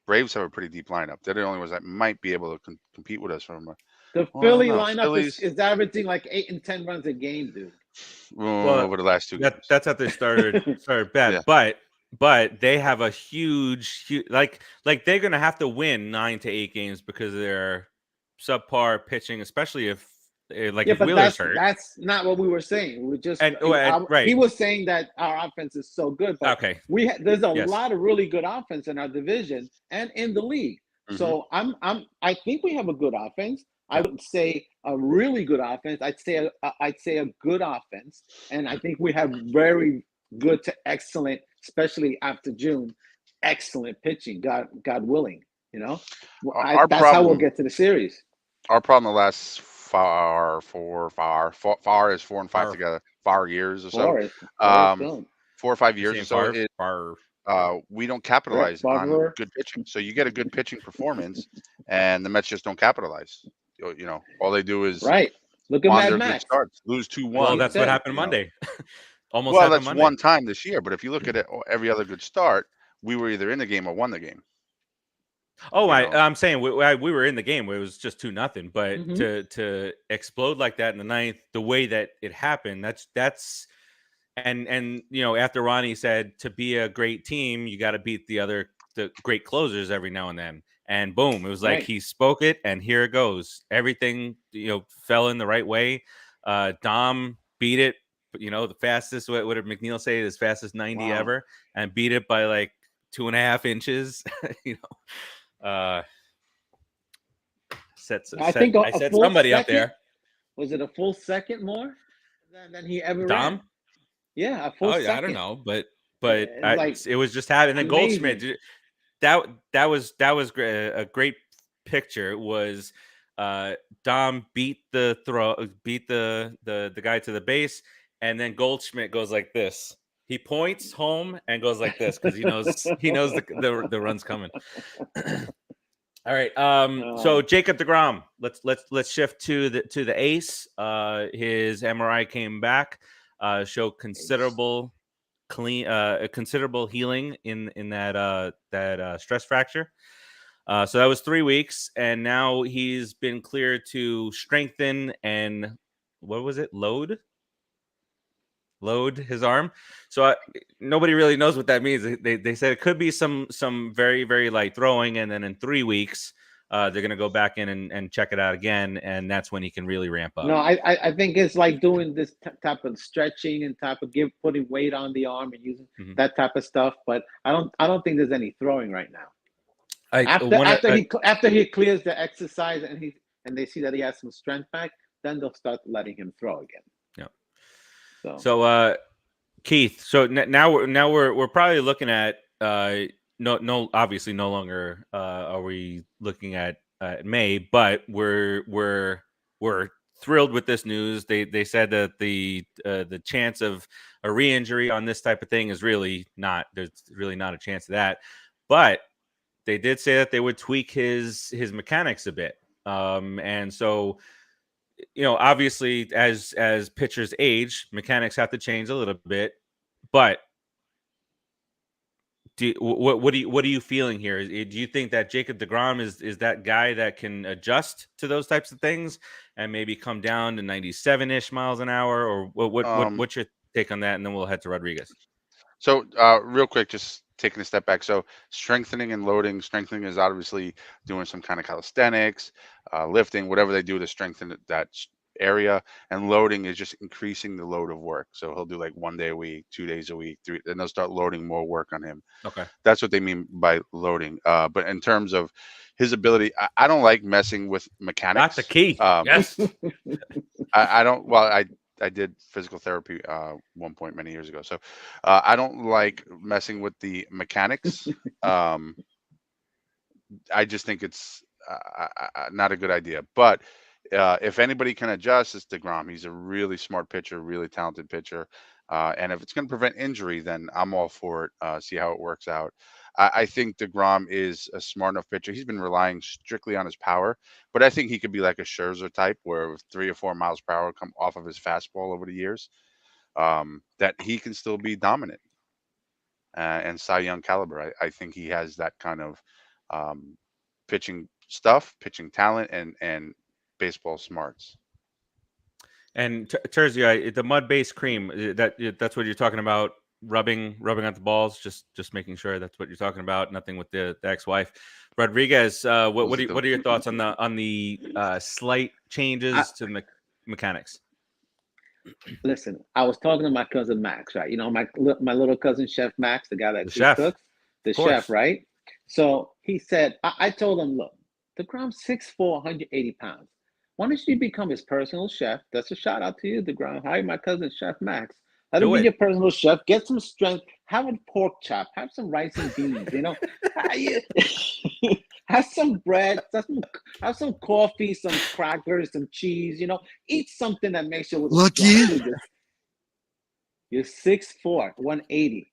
[SPEAKER 6] Braves have a pretty deep lineup. They're the only ones that might be able to compete with us from
[SPEAKER 2] the Philly lineup is averaging like 8 and 10 runs a game, dude.
[SPEAKER 6] Over the last 2 games.
[SPEAKER 1] That's how they started bad. Yeah. But they have a huge like they're gonna have to win 9 to 8 games because of their subpar pitching, especially if if Wheeler's hurt.
[SPEAKER 2] That's not what we were saying. We were just right. He was saying that our offense is so good, but there's a lot of really good offense in our division and in the league. Mm-hmm. So I think we have a good offense. I wouldn't say a really good offense. I'd say a good offense, and I think we have very good to excellent, especially after June, excellent pitching. God willing, that's how we'll get to the series.
[SPEAKER 6] Our problem the last far is 4 and 5 together, 4 years or so. 4 or 5 years or so. We don't capitalize on good pitching. So you get a good pitching performance, and the Mets just don't capitalize. All they do is
[SPEAKER 2] Look at Mad Max.
[SPEAKER 6] Lose 2-1.
[SPEAKER 1] Well, that's what happened Monday.
[SPEAKER 6] That's Monday. One time this year, but if you look at it, every other good start, we were either in the game or won the game.
[SPEAKER 1] Oh, I'm saying we were in the game. It was just 2-0, but to explode like that in the ninth, the way that it happened, that's and after Ronnie said to be a great team, you got to beat the great closers every now and then. and boom, it was like he spoke it, and here it goes. Everything, fell in the right way. Dom beat it, the fastest. What did McNeil say? His fastest 90 ever, and beat it by like 2.5 inches. I set somebody up there.
[SPEAKER 2] Was it a full second more than he ever
[SPEAKER 1] Dom?
[SPEAKER 2] ran? Yeah, a full second.
[SPEAKER 1] I don't know, but it was just happening. And Goldschmidt, that was a great picture. Was Dom beat the guy to the base, and then Goldschmidt goes like this. He points home and goes like this because he knows the run's coming. All right. So Jacob deGrom, let's shift to the ace. His MRI came back, showed considerable healing in that stress fracture. So that was 3 weeks, and now he's been cleared to strengthen and load his arm. So nobody really knows what that means. They said it could be some very, very light throwing, and then in 3 weeks they're going to go back in and check it out again, and that's when he can really ramp up.
[SPEAKER 2] No, I think it's like doing this type of stretching and type of putting weight on the arm and using that type of stuff. But I don't think there's any throwing right now. After he clears the exercise and they see that he has some strength back, then they'll start letting him throw again.
[SPEAKER 1] Yeah. So Keith, so now we're probably looking at obviously no longer are we looking at May, but we're thrilled with this news. They said that the chance of a re-injury on this type of thing is there's really not a chance of that, but they did say that they would tweak his mechanics a bit, and so obviously as pitchers age, mechanics have to change a little bit. But what are you feeling here? Do you think that Jacob deGrom is that guy that can adjust to those types of things and maybe come down to 97-ish miles an hour, or what's your take on that? And then we'll head to Rodriguez.
[SPEAKER 6] So real quick, just taking a step back. So strengthening and loading. Strengthening is obviously doing some kind of calisthenics, lifting, whatever they do to strengthen that area, and loading is just increasing the load of work. So he'll do like 1 day a week, 2 days a week, 3, and they'll start loading more work on him.
[SPEAKER 1] Okay,
[SPEAKER 6] that's what they mean by loading. But in terms of his ability, I don't like messing with mechanics.
[SPEAKER 1] That's the key. Yes.
[SPEAKER 6] I don't. Well, I did physical therapy one point many years ago, so I don't like messing with the mechanics. I just think it's not a good idea. But if anybody can adjust, it's deGrom. He's a really smart pitcher, really talented pitcher. And if it's going to prevent injury, then I'm all for it. See how it works out. I think deGrom is a smart enough pitcher. He's been relying strictly on his power, but I think he could be like a Scherzer type, where with 3 or 4 miles per hour come off of his fastball over the years, that he can still be dominant and Cy Young caliber. I think he has that kind of pitching stuff, pitching talent, and baseball smarts.
[SPEAKER 1] And Terzio, the mud-based cream, that's what you're talking about. Rubbing out the balls, just making sure that's what you're talking about. Nothing with the ex-wife. Rodriguez, what are your thoughts on the slight changes to the mechanics?
[SPEAKER 2] Listen, I was talking to my cousin Max, right? My little cousin Chef Max, the guy that cooks, the chef, right? So he said, I told him, look, deGrom's 6'4", 180 pounds. Why don't you become his personal chef? That's a shout out to you, deGrom. Hire my cousin Chef Max. Let him be your personal chef. Get some strength. Have a pork chop. Have some rice and beans. Have some bread. Have some coffee, some crackers, some cheese. Eat something that makes you look lucky. You're 6'4", 180.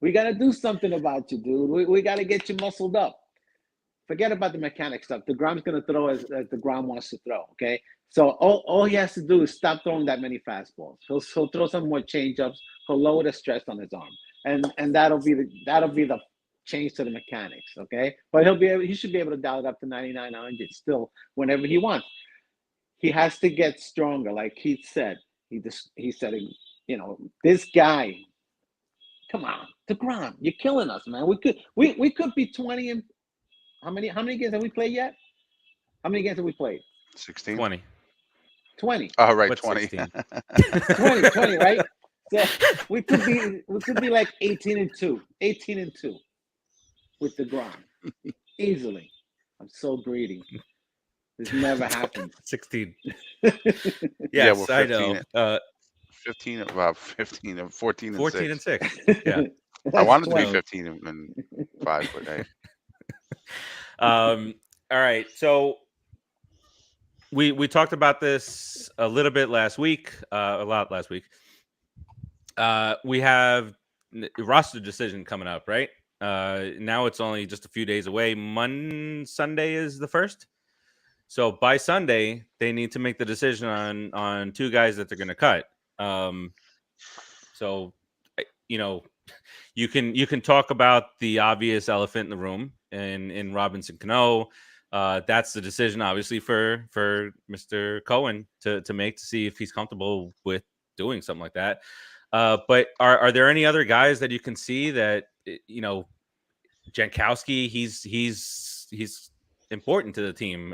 [SPEAKER 2] We got to do something about you, dude. We got to get you muscled up. Forget about the mechanic stuff. deGrom's going to throw as deGrom wants to throw, okay? So all he has to do is stop throwing that many fastballs. He'll throw some more changeups. He'll lower the stress on his arm, and that'll be the change to the mechanics, okay? But he should be able to dial it up to 99, 100 still whenever he wants. He has to get stronger, like Keith said. He said, this guy. Come on, deGrom, you're killing us, man. We could be 20 and How many games have we played yet? How many games have we played?
[SPEAKER 6] 16.
[SPEAKER 2] 20.
[SPEAKER 6] Oh, right,
[SPEAKER 1] What's
[SPEAKER 6] 20.
[SPEAKER 2] 20, right? So we could be like 18-2 with deGrom easily. I'm so greedy. This never happened.
[SPEAKER 1] 16.
[SPEAKER 6] Yeah,
[SPEAKER 1] Yes, I know.
[SPEAKER 6] 15, about 15 and 14 and
[SPEAKER 1] 14 and
[SPEAKER 6] 6.
[SPEAKER 1] 6. Yeah.
[SPEAKER 6] I wanted to be
[SPEAKER 2] 20.
[SPEAKER 6] 15 and 5, but hey.
[SPEAKER 1] All right. So we talked about this a little bit last week, a lot last week. We have roster decision coming up, right? Now it's only just a few days away. Sunday is the 1st. So by Sunday, they need to make the decision on 2 guys that they're going to cut. So, you know, you can talk about the obvious elephant in the room in Robinson Cano. That's the decision, obviously, for Mr. Cohen to make, to see if he's comfortable with doing something like that. But are there any other guys that you can see that, you know, Jankowski, he's important to the team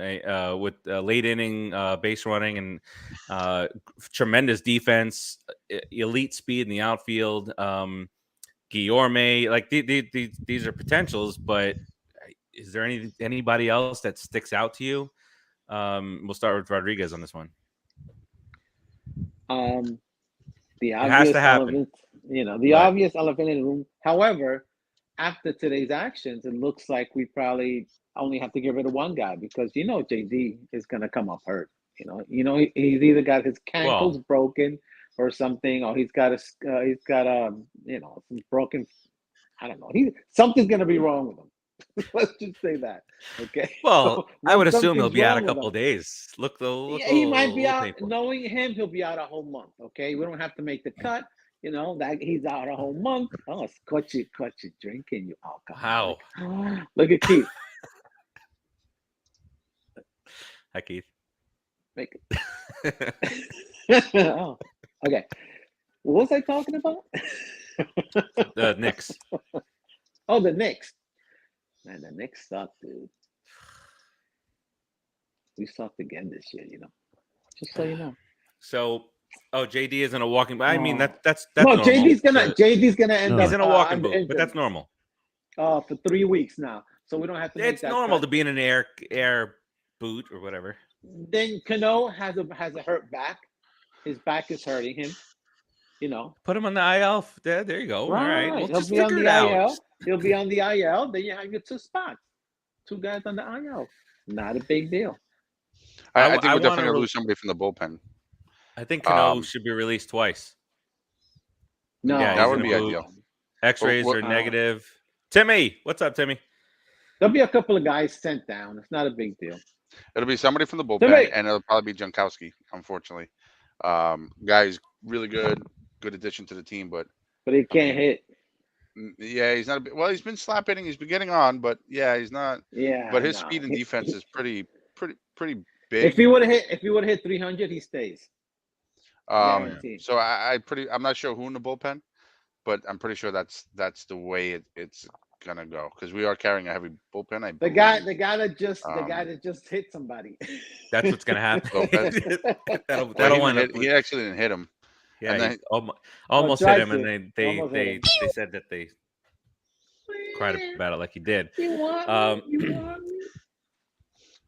[SPEAKER 1] with late inning base running and tremendous defense, elite speed in the outfield. Guillorme, like these are potentials, but is there anybody else that sticks out to you? We'll start with Rodriguez on this one.
[SPEAKER 2] The obvious elephant, obvious elephant in the room. However, after today's actions, it looks like we probably only have to get rid of one guy because JD is going to come up hurt. He's either got his ankles broken or something, or he's got some broken. I don't know. Something's going to be wrong with him. Let's just say that. Okay.
[SPEAKER 1] Well, I would assume he'll be out a couple of days.
[SPEAKER 2] He might be out. Painful. Knowing him, he'll be out a whole month. Okay, we don't have to make the cut. That he's out a whole month. Oh, cut you drinking, you alcohol.
[SPEAKER 1] How?
[SPEAKER 2] Look at Keith.
[SPEAKER 1] Hi, Keith.
[SPEAKER 2] Oh, okay. What was I talking about?
[SPEAKER 1] The Knicks.
[SPEAKER 2] Oh, the Knicks. Man, the Knicks suck, dude. We sucked again this year, Just so you know.
[SPEAKER 1] So, JD isn't a walking. But I mean, that's
[SPEAKER 2] no.
[SPEAKER 1] Normal.
[SPEAKER 2] JD's gonna end up.
[SPEAKER 1] He's in a walking boot, but that's normal.
[SPEAKER 2] For 3 weeks now, so we don't have to.
[SPEAKER 1] It's normal to be in an air boot or whatever.
[SPEAKER 2] Then Cano has a hurt back. His back is hurting him.
[SPEAKER 1] Put him on the IL. There you go.
[SPEAKER 2] Right.
[SPEAKER 1] All right. We'll
[SPEAKER 2] He'll
[SPEAKER 1] just
[SPEAKER 2] be on
[SPEAKER 1] figure
[SPEAKER 2] the
[SPEAKER 1] it
[SPEAKER 2] IL.
[SPEAKER 1] out.
[SPEAKER 2] He'll be on the IL. Then you have your 2 spots. 2 guys on the IL. Not a big deal.
[SPEAKER 6] I think we're definitely going to lose somebody from the bullpen.
[SPEAKER 1] I think Cano should be released twice.
[SPEAKER 2] No,
[SPEAKER 6] that would be ideal.
[SPEAKER 1] X-rays are negative. Timmy, what's up, Timmy?
[SPEAKER 2] There'll be a couple of guys sent down. It's not a big deal.
[SPEAKER 6] It'll be somebody from the bullpen, and it'll probably be Jankowski, unfortunately. Guy's really good addition to the team, but
[SPEAKER 2] he can't hit.
[SPEAKER 6] Yeah, he's not. He's been slap hitting. He's been getting on, but yeah, he's not.
[SPEAKER 2] Yeah,
[SPEAKER 6] but his speed and defense is pretty big.
[SPEAKER 2] If he would have hit 300, he stays.
[SPEAKER 6] So I'm not sure who in the bullpen, but I'm pretty sure that's the way it's gonna go because we are carrying a heavy bullpen. The guy that
[SPEAKER 2] just hit somebody.
[SPEAKER 1] That's what's gonna happen.
[SPEAKER 6] He actually didn't hit him.
[SPEAKER 1] Yeah, he almost hit him, and they said that they cried about it like he did.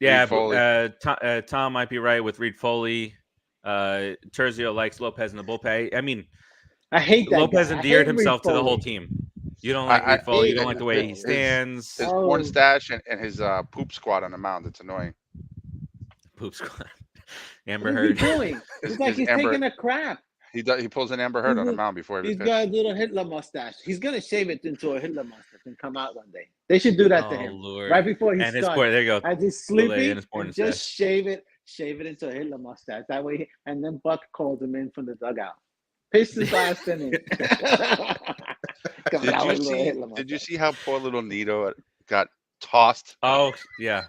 [SPEAKER 1] Yeah, Tom might be right with Reed Foley. Terzio likes Lopez in the bullpen. I mean,
[SPEAKER 2] I hate that
[SPEAKER 1] Lopez
[SPEAKER 2] guy.
[SPEAKER 1] endeared himself to the whole team. You don't like Reed Foley. You don't like the way he stands.
[SPEAKER 6] His porn stash and his poop squad on the mound. It's annoying.
[SPEAKER 1] Poop squad. Amber Heard.
[SPEAKER 2] What is he doing? It's like he's taking a crap.
[SPEAKER 6] He pulls an Amber Heard on the mound before every pitch.
[SPEAKER 2] He's got a little Hitler mustache. He's gonna shave it into a Hitler mustache and come out one day. They should do that to him right before he starts.
[SPEAKER 1] There you go.
[SPEAKER 2] As he's sleeping, just shave it into a Hitler mustache. That way, and then Buck calls him in from the dugout. Piss his ass in it.
[SPEAKER 6] Did you see how poor little Nito got tossed?
[SPEAKER 1] Oh yeah,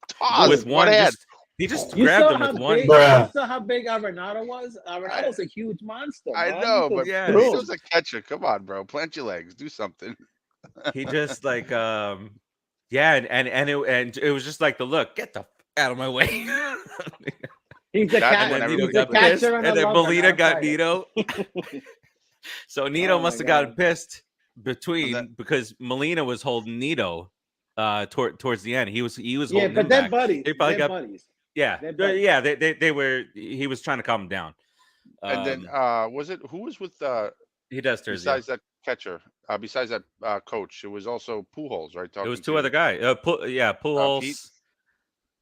[SPEAKER 6] tossed
[SPEAKER 1] with one hand. He just grabbed him with one.
[SPEAKER 2] You saw how big Arenado was? Arenado's a huge monster.
[SPEAKER 6] I know, but he was a catcher. Come on, bro. Plant your legs. Do something.
[SPEAKER 1] He just Yeah, and it was just like the look. Get the out of my way.
[SPEAKER 2] He's a catcher.
[SPEAKER 1] He's a catcher and then Molina got Nito. So Nito must have gotten pissed because Molina was holding Nito towards the end. He was holding him back.
[SPEAKER 2] Buddies.
[SPEAKER 1] They probably got
[SPEAKER 2] buddies.
[SPEAKER 1] Yeah. Yeah, they were. He was trying to calm him down.
[SPEAKER 6] And then who was with
[SPEAKER 1] he does Terzio.
[SPEAKER 6] Besides that catcher, besides that coach, it was also Pujols, right?
[SPEAKER 1] It was two other guys. Pujols.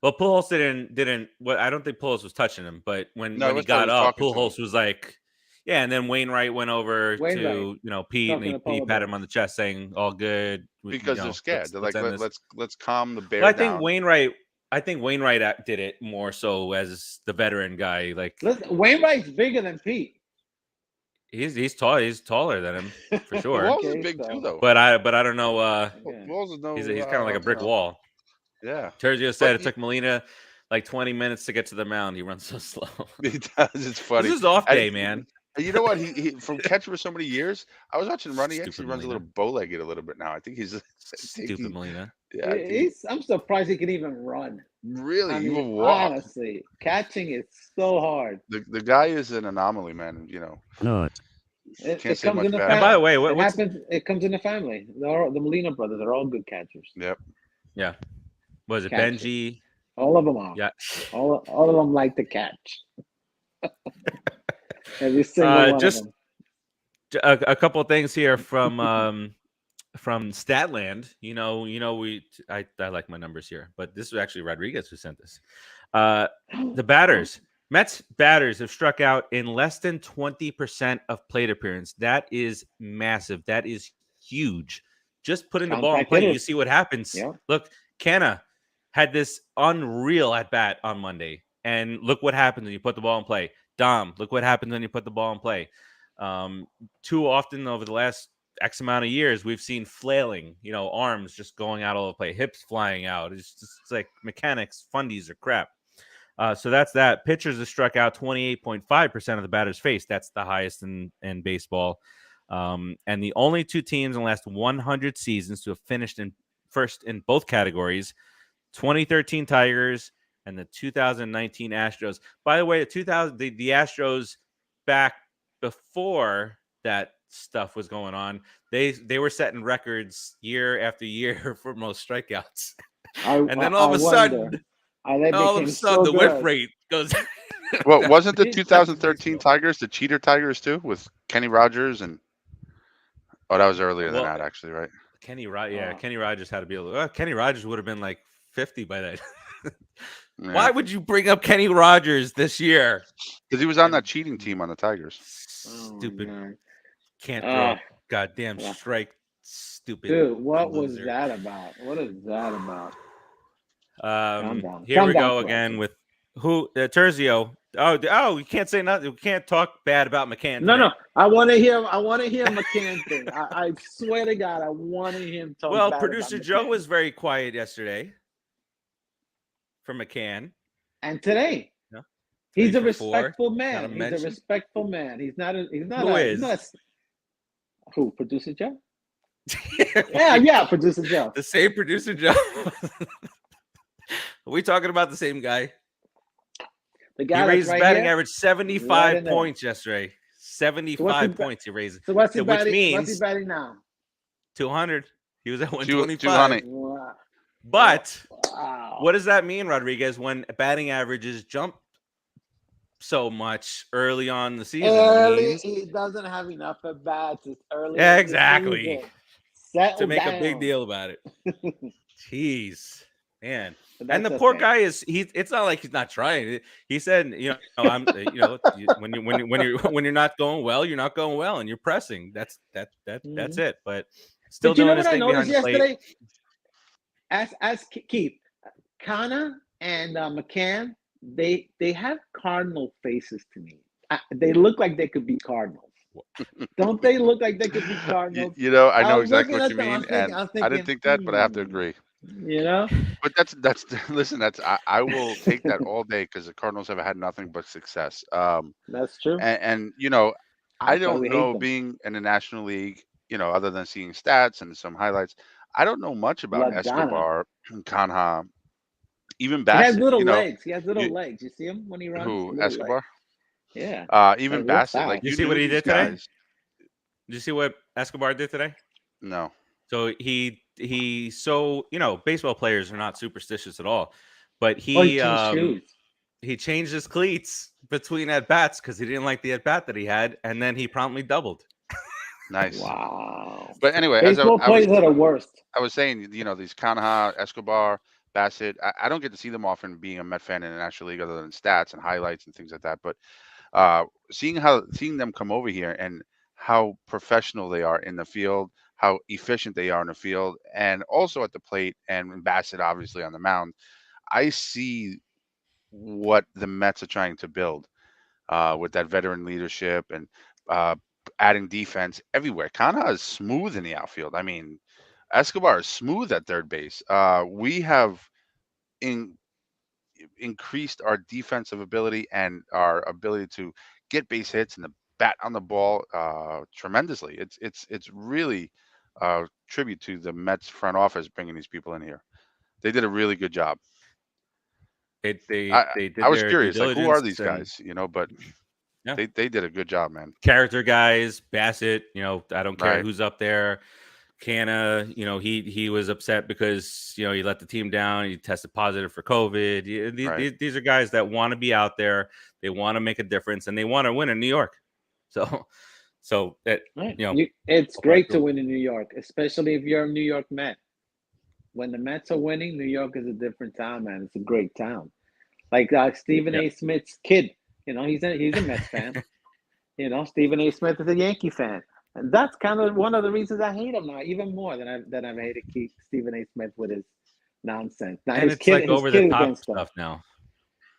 [SPEAKER 1] Well, Pujols didn't. Well, I don't think Pujols was touching him, but when he got up, Pujols was like, yeah. And then Wainwright went over to Pete, and Pete patted him on the chest, saying, "All good."
[SPEAKER 6] Because they're scared. They're like, let's calm the bear
[SPEAKER 1] down. I think Wainwright did it more so as the veteran guy. Like,
[SPEAKER 2] listen, Wainwright's bigger than Pete.
[SPEAKER 1] He's tall. He's taller than him for sure.
[SPEAKER 6] Pujols is big too, though.
[SPEAKER 1] But I don't know. He's kind of like a brick wall.
[SPEAKER 6] Yeah.
[SPEAKER 1] Terzio said it took Molina like 20 minutes to get to the mound. He runs so slow.
[SPEAKER 6] He does. It's funny.
[SPEAKER 1] This is off day, man.
[SPEAKER 6] You know what? He from catcher for so many years. I was watching him run. He actually runs a little bow-legged a little bit now. I think he's
[SPEAKER 1] stupid Molina.
[SPEAKER 6] Yeah,
[SPEAKER 2] I'm surprised he can even run.
[SPEAKER 6] Really, I mean, even walk.
[SPEAKER 2] Honestly, catching is so hard.
[SPEAKER 6] The guy is an anomaly, man.
[SPEAKER 4] No.
[SPEAKER 2] It comes in the family.
[SPEAKER 1] And by the way,
[SPEAKER 2] it comes in the family. The Molina brothers are all good catchers.
[SPEAKER 6] Yep.
[SPEAKER 1] Yeah. Was it Benji?
[SPEAKER 2] All of them are.
[SPEAKER 1] Yeah.
[SPEAKER 2] All of them like to catch. Every single one
[SPEAKER 1] just
[SPEAKER 2] of them.
[SPEAKER 1] A couple of things here from Statland. I like my numbers here, but this was actually Rodriguez who sent this. The batters. Mets batters have struck out in less than 20% of plate appearance. That is massive. That is huge. Just putting the ball in play, you see what happens.
[SPEAKER 2] Yeah.
[SPEAKER 1] Look, Canna had this unreal at bat on Monday, and look what happens when you put the ball in play. Dom, look what happens when you put the ball in play. Too often over the last X amount of years, we've seen flailing, arms just going out all over the play, hips flying out. It's like mechanics, fundies are crap. So that's that. Pitchers have struck out 28.5% of the batters faced. That's the highest in baseball. And the only two teams in the last 100 seasons to have finished in first in both categories, 2013 Tigers and the 2019 Astros. By the way, the Astros back before that stuff was going on, they were setting records year after year for most strikeouts. And then all of a sudden the whiff rate goes.
[SPEAKER 6] Well, wasn't the 2013 Tigers the cheater Tigers too, with Kenny Rogers and? Oh, that was earlier than that, actually, right?
[SPEAKER 1] Kenny Rogers had to be Kenny Rogers would have been like 50 by that. Yeah. Why would you bring up Kenny Rogers this year?
[SPEAKER 6] Because he was on that cheating team on the Tigers.
[SPEAKER 1] Stupid. Can't throw a goddamn strike. Stupid.
[SPEAKER 2] Dude, what was that about? What is that about?
[SPEAKER 1] Here we go again with who? Terzio. Oh, you can't say nothing. We can't talk bad about McCann.
[SPEAKER 2] No. I want to hear McCann thing. I swear to God, I want to hear him talk.
[SPEAKER 1] Well,
[SPEAKER 2] bad
[SPEAKER 1] producer
[SPEAKER 2] about
[SPEAKER 1] Joe
[SPEAKER 2] McCann.
[SPEAKER 1] was very quiet yesterday for McCann.
[SPEAKER 2] And today, he's a respectful man. He's a respectful man. He's not. Who? Producer Joe? yeah, producer Joe.
[SPEAKER 1] The same producer Joe. Are we talking about the same guy?
[SPEAKER 2] The guy
[SPEAKER 1] he raised
[SPEAKER 2] his
[SPEAKER 1] batting
[SPEAKER 2] here,
[SPEAKER 1] average 75 points yesterday. 75 points he raised.
[SPEAKER 2] So what's he batting now?
[SPEAKER 1] 200. He was at 125.
[SPEAKER 6] 200.
[SPEAKER 2] Wow.
[SPEAKER 1] But what does that mean, Rodriguez, when batting averages jump so much early on in the season?
[SPEAKER 2] He doesn't have enough at bats. It's early.
[SPEAKER 1] Yeah, exactly.
[SPEAKER 2] To
[SPEAKER 1] make a big deal about it. Jeez. Man, and the poor guy it's not like he's not trying. He said, when you're not going well, you're not going well, and you're pressing. That's it. But still doing his thing behind the plate.
[SPEAKER 2] As Keith, Kana and McCann, they have cardinal faces to me. They look like they could be Cardinals. Don't they look like they could be Cardinals?
[SPEAKER 6] I know exactly what you mean, and I didn't think that, but I have to agree. But that's listen. I will take that all day because the Cardinals have had nothing but success.
[SPEAKER 2] That's true.
[SPEAKER 6] And I don't know, being in the National League, other than seeing stats and some highlights, I don't know much about Escobar, Canha, even
[SPEAKER 2] He has
[SPEAKER 6] Bassitt.
[SPEAKER 2] little legs. He has little legs. You see him when he runs?
[SPEAKER 6] Who,
[SPEAKER 2] little
[SPEAKER 6] Escobar?
[SPEAKER 2] Legs. Yeah.
[SPEAKER 6] Even Bassitt. Like,
[SPEAKER 1] you see what he did today? Did you see what Escobar did today?
[SPEAKER 6] No.
[SPEAKER 1] So so baseball players are not superstitious at all, but he changed his cleats between at bats because he didn't like the at bat that he had, and then he promptly doubled.
[SPEAKER 6] Nice.
[SPEAKER 2] Wow.
[SPEAKER 6] But anyway,
[SPEAKER 2] baseball players are the worst.
[SPEAKER 6] I was saying, these Canha, Escobar, Bassitt, I don't get to see them often being a Met fan in the National League other than stats and highlights and things like that. But seeing them come over here and how professional they are in the field, how efficient they are in the field, and also at the plate, and Bassitt obviously on the mound, I see what the Mets are trying to build with that veteran leadership and adding defense everywhere. Canha is smooth in the outfield. I mean, Escobar is smooth at third base. We have increased our defensive ability and our ability to get base hits and the bat on the ball tremendously. It's really a tribute to the Mets front office bringing these people in here. They did a really good job.
[SPEAKER 1] They did.
[SPEAKER 6] I was curious, like, who are these guys? But yeah. They did a good job, man.
[SPEAKER 1] Character guys, Bassitt. I don't care who's up there. Canha, he was upset because he let the team down. He tested positive for COVID. These are guys that want to be out there. They want to make a difference, and they want to win in New York.
[SPEAKER 2] It's great to win in New York, especially if you're a New York Met. When the Mets are winning, New York is a different town, man. It's a great town. Like Stephen A. Smith's kid, he's a Mets fan. Stephen A. Smith is a Yankee fan. And that's kind of one of the reasons I hate him now, even more than I've hated Stephen A. Smith with his nonsense. Now,
[SPEAKER 1] and it's like over the top stuff now.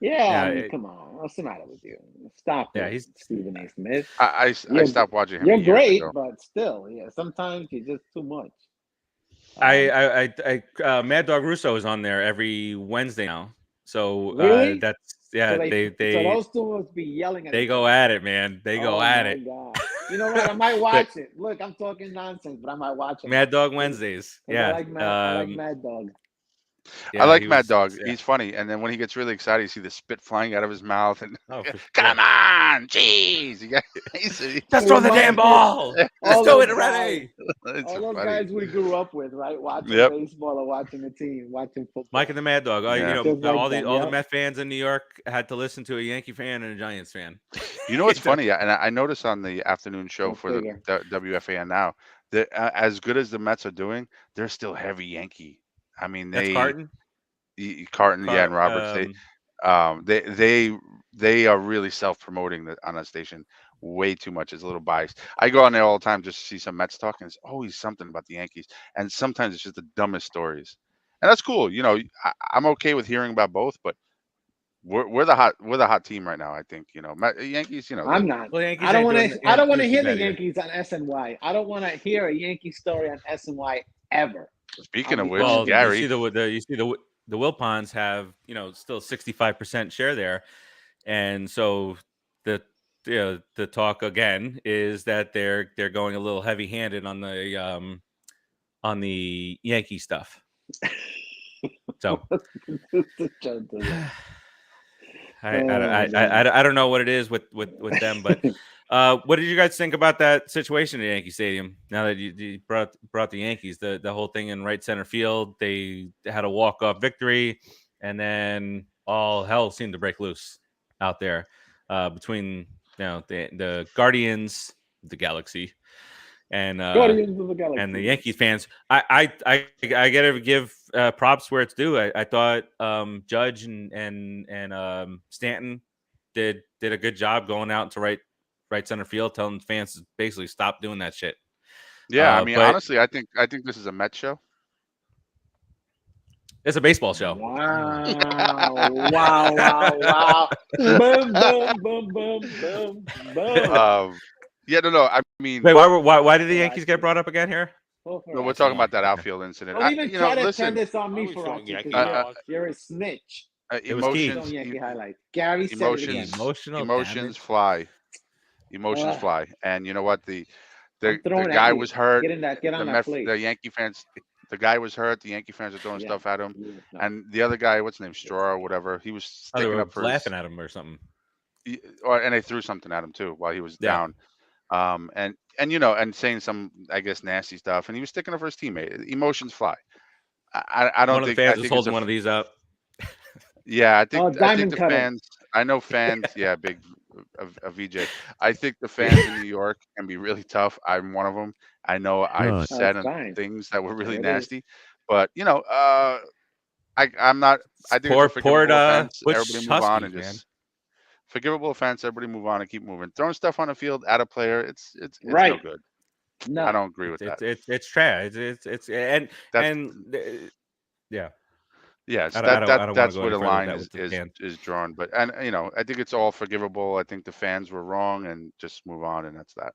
[SPEAKER 2] Yeah, come on. What's the matter with you? Stop it. He's Stephen A. Smith.
[SPEAKER 6] I stopped watching him.
[SPEAKER 2] You're great, but still, sometimes you're just too much.
[SPEAKER 1] Mad Dog Russo is on there every Wednesday now. So
[SPEAKER 2] really?
[SPEAKER 1] So
[SPEAKER 2] those two must be yelling at
[SPEAKER 1] They go at it, man. They go at it.
[SPEAKER 2] God. You know what? I might watch it. Look, I'm talking nonsense, but I might watch it.
[SPEAKER 1] Mad Dog Wednesdays. Yeah.
[SPEAKER 2] I like Mad Dog.
[SPEAKER 6] Yeah, I like Mad Dog. Yeah. He's funny. And then when he gets really excited, you see the spit flying out of his mouth. And come on, jeez.
[SPEAKER 1] Just throw the damn ball. Let's do it already.
[SPEAKER 2] All those guys we grew up with, right? Watching baseball or watching the team, watching football.
[SPEAKER 1] Mike and the Mad Dog. All the Met fans in New York had to listen to a Yankee fan and a Giants fan.
[SPEAKER 6] You know what's funny? And I noticed on the afternoon show for the WFAN now, that as good as the Mets are doing, they're still heavy Yankee. I mean,
[SPEAKER 1] Carton,
[SPEAKER 6] and Roberts. They are really self-promoting on that station way too much. It's a little biased. I go on there all the time just to see some Mets talk, and it's always something about the Yankees, and sometimes it's just the dumbest stories, and that's cool. I'm okay with hearing about both, but we're the hot team right now. I think Yankees.
[SPEAKER 2] I'm not. Well, I don't want to hear the Yankees on SNY. I don't want to hear a Yankee story on SNY ever.
[SPEAKER 6] Speaking of which, Gary,
[SPEAKER 1] you see the Wilpons have still 65% share there, and so the talk again is that they're going a little heavy-handed on the Yankee stuff. So I don't know what it is with them, but what did you guys think about that situation at Yankee Stadium? Now that you brought the Yankees, the whole thing in right center field, they had a walk-off victory, and then all hell seemed to break loose out there between the Guardians of the Galaxy and the Yankees fans. I gotta give props where it's due. I thought Judge and Stanton did a good job going out to right center field, telling fans to basically stop doing that shit.
[SPEAKER 6] Yeah, honestly, I think this is a Mets show.
[SPEAKER 1] It's a baseball show.
[SPEAKER 2] Wow! Boom! Boom! Boom! Boom! Boom!
[SPEAKER 6] Yeah, no. I mean,
[SPEAKER 1] wait, why did the Yankees get brought up again here?
[SPEAKER 6] No, we're talking about that outfield incident.
[SPEAKER 2] Don't even try to turn this on me, Farace. You're a snitch.
[SPEAKER 6] Emotions.
[SPEAKER 2] Yankee highlights. Gary said it again.
[SPEAKER 6] Emotions fly. Emotions fly. And you know what? The guy was hurt.
[SPEAKER 2] Get on that plate.
[SPEAKER 6] The Yankee fans. The guy was hurt. The Yankee fans are throwing stuff at him, and the other guy, what's his name, Straw or whatever, he was sticking up for
[SPEAKER 1] laughing at him or something.
[SPEAKER 6] And they threw something at him too while he was down. And and saying some, I guess, nasty stuff, and he was sticking up for his teammate. Emotions fly. I don't
[SPEAKER 1] one
[SPEAKER 6] think
[SPEAKER 1] of the fans
[SPEAKER 6] I
[SPEAKER 1] was
[SPEAKER 6] think
[SPEAKER 1] holding one of these up.
[SPEAKER 6] Yeah, I think the
[SPEAKER 2] cutter.
[SPEAKER 6] fans. I know fans. Yeah, big a VJ. I think the fans in New York can be really tough. I'm one of them. I know I've said things that were really nasty, but I'm not. I think it's a forgivable offense. Everybody move on and just forgivable offense. Everybody move on and keep moving. Throwing stuff on the field at a player, it's
[SPEAKER 2] right.
[SPEAKER 6] no good.
[SPEAKER 2] No,
[SPEAKER 6] I don't agree with that.
[SPEAKER 1] It's trash. It's yeah.
[SPEAKER 6] Yes,
[SPEAKER 1] I don't
[SPEAKER 6] that's
[SPEAKER 1] go
[SPEAKER 6] where the line
[SPEAKER 1] is
[SPEAKER 6] drawn. But I think it's all forgivable. I think the fans were wrong, and just move on, and that's that.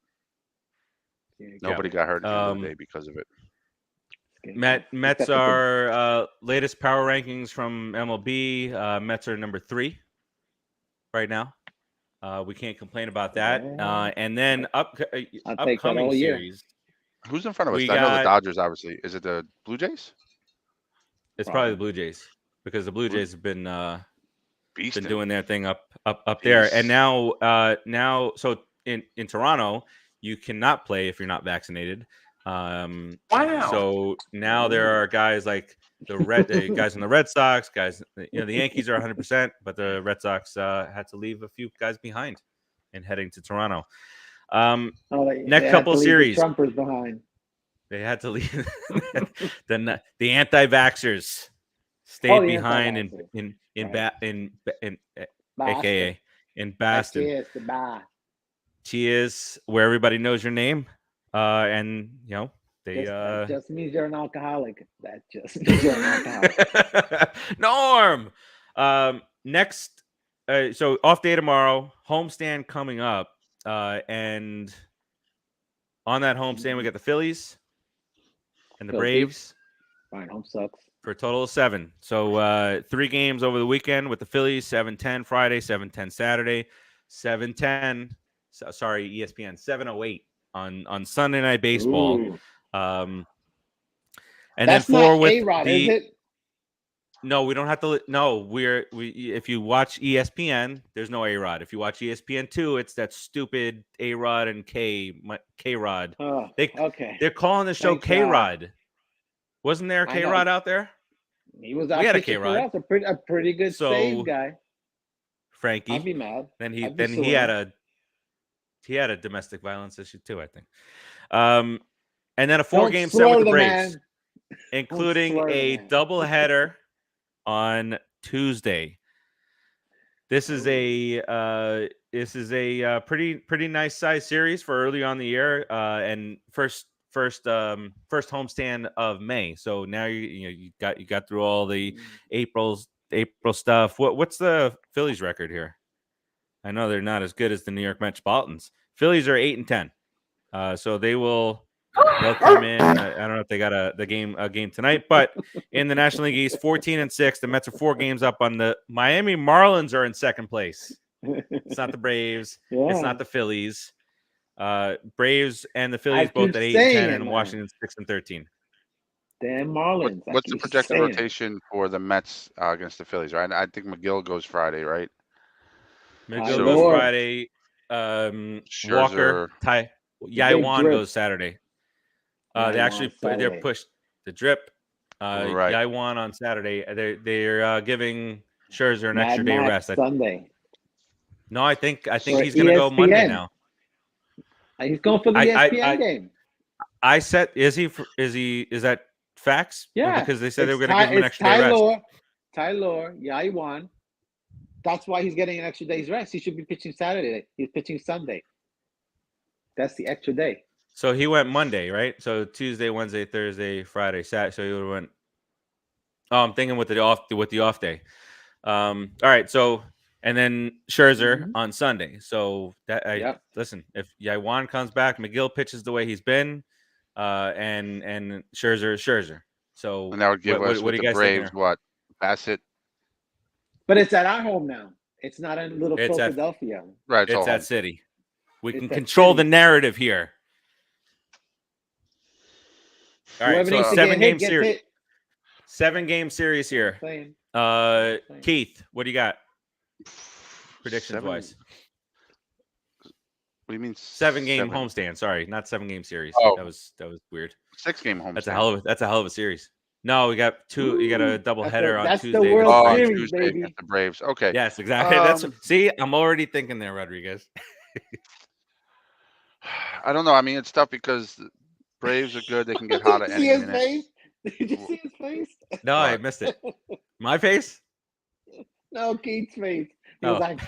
[SPEAKER 6] Nobody got hurt at the end of the day because of it.
[SPEAKER 1] Mets are latest power rankings from MLB. Mets are number 3 right now. We can't complain about that. And then upcoming series.
[SPEAKER 6] Who's in front of us? I know the Dodgers, obviously. Is it the Blue Jays?
[SPEAKER 1] It's probably the Blue Jays, because the Blue Jays have been doing their thing up there. And now, so in Toronto, you cannot play if you're not vaccinated. Wow. So now there are guys like the guys in the Red Sox, guys. The Yankees are 100%, but the Red Sox had to leave a few guys behind in heading to Toronto. Next couple series,
[SPEAKER 2] the Trumpers behind.
[SPEAKER 1] They had to leave. the anti-vaxxers stayed behind in AKA in Boston. Cheers, where everybody knows your name, and they
[SPEAKER 2] that just means you're an alcoholic. That just means you're an alcoholic.
[SPEAKER 1] Norm. Next, so off day tomorrow, homestand coming up, and on that homestand we got the Phillies and the Braves.
[SPEAKER 2] Fine, home sucks.
[SPEAKER 1] For a total of 7. So 3 games over the weekend with the Phillies, 7:10 Friday, 7:10 Saturday, 7:10. Sorry, ESPN, 7:08 on Sunday Night Baseball.
[SPEAKER 2] Ooh.
[SPEAKER 1] And
[SPEAKER 2] that's
[SPEAKER 1] then 4
[SPEAKER 2] not
[SPEAKER 1] with
[SPEAKER 2] A-Rod, is it?
[SPEAKER 1] No, we don't have to. No, if you watch ESPN, there's no A-Rod. If you watch ESPN2, it's that stupid A-Rod and K-Rod.
[SPEAKER 2] Okay.
[SPEAKER 1] They're calling the show K-Rod. Wasn't there a K-Rod out there?
[SPEAKER 2] He was out.
[SPEAKER 1] We had a K-Rod.
[SPEAKER 2] A pretty good save guy.
[SPEAKER 1] Frankie.
[SPEAKER 2] I'd be mad.
[SPEAKER 1] Then he had a domestic violence issue too, I think. And then a 4-game set with the Braves, including a doubleheader on Tuesday. This is a pretty nice size series for early on the year, and first homestand of May. So now you got through all the April stuff. What's the Phillies record here? I know they're not as good as the New York Metropolitans. Phillies are 8-10. So they'll come in. I don't know if they got a game tonight, but in the National League East, 14-6. The Mets are 4 games up on the Miami Marlins are in second place. It's not the Braves. Yeah. It's not the Phillies. Braves and the Phillies both at 8-10, and Washington 6-13.
[SPEAKER 2] Damn Marlins.
[SPEAKER 6] What's the projected rotation for the Mets against the Phillies? Right, I think McGill goes Friday, right?
[SPEAKER 1] McGill goes Friday. Walker, Yaiwan goes Saturday. They're pushed the drip.
[SPEAKER 6] Right.
[SPEAKER 1] Yaiwan on Saturday. They're giving Scherzer an extra day rest.
[SPEAKER 2] Sunday.
[SPEAKER 1] No, I think he's going to go Monday now.
[SPEAKER 2] He's going for the ESPN game.
[SPEAKER 1] I said, is that facts?
[SPEAKER 2] Yeah,
[SPEAKER 1] because they said they were going to give him an extra day rest.
[SPEAKER 2] Tyler, Yaiwan. That's why he's getting an extra day's rest. He should be pitching Saturday. He's pitching Sunday. That's the extra day.
[SPEAKER 1] So he went Monday, right? So Tuesday, Wednesday, Thursday, Friday, Saturday. So he would have went. Oh, I'm thinking with the off day. All right. So and then Scherzer on Sunday. So listen, if Yaiwan comes back, McGill pitches the way he's been, and Scherzer. So
[SPEAKER 6] and that would give us with the Braves what Bassitt.
[SPEAKER 2] But it's at our home now. It's not in little Philadelphia.
[SPEAKER 6] Right.
[SPEAKER 1] It's at City. We can control the narrative here. All right, so 7-game series. 7-game series here. Keith, what do you got? Predictions wise.
[SPEAKER 6] What do you mean?
[SPEAKER 1] 7-game homestand. Sorry, not 7-game series.
[SPEAKER 6] Oh.
[SPEAKER 1] That was weird.
[SPEAKER 6] 6-game homestand.
[SPEAKER 1] That's a hell of a series. No, we got two. You got a double header on Tuesday.
[SPEAKER 2] That's the World Series, baby.
[SPEAKER 6] Against the Braves. Okay.
[SPEAKER 1] Yes, exactly. See, I'm already thinking there, Rodriguez.
[SPEAKER 6] I don't know. I mean, it's tough because Braves are good. They can get hot at any minute.
[SPEAKER 2] Did you see his face?
[SPEAKER 1] No, I missed it. My face?
[SPEAKER 2] No, Keith's face. He was like,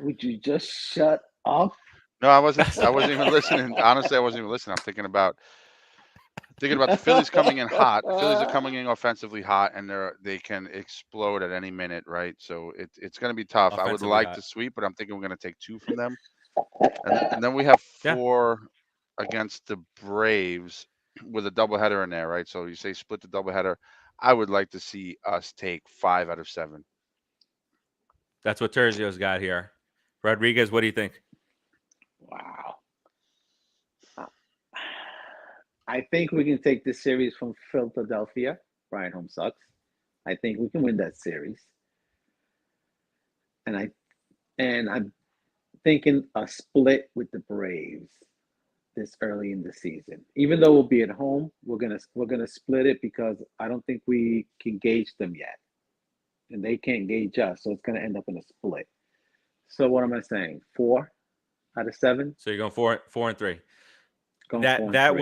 [SPEAKER 2] "Would you just shut up?"
[SPEAKER 6] No, I wasn't even listening. Honestly, I wasn't even listening. I'm thinking about the Phillies coming in hot. The Phillies are coming in offensively hot, and they can explode at any minute, right? So it's going to be tough. I would like to sweep, but I'm thinking we're going to take 2 from them, and then we have 4 against the Braves with a doubleheader in there, right? So you say split the doubleheader. I would like to see us take 5 out of 7.
[SPEAKER 1] That's what Terzio's got here. Rodriguez, what do you think?
[SPEAKER 2] Wow. I think we can take this series from Philadelphia. Brian Home sucks. I think we can win that series. And I'm thinking a split with the Braves this early in the season. Even though we'll be at home, we're gonna split it because I don't think we can gauge them yet. And they can't gauge us, so it's gonna end up in a split. So what am I saying? 4 out of 7?
[SPEAKER 1] So you're going 4 and 3. That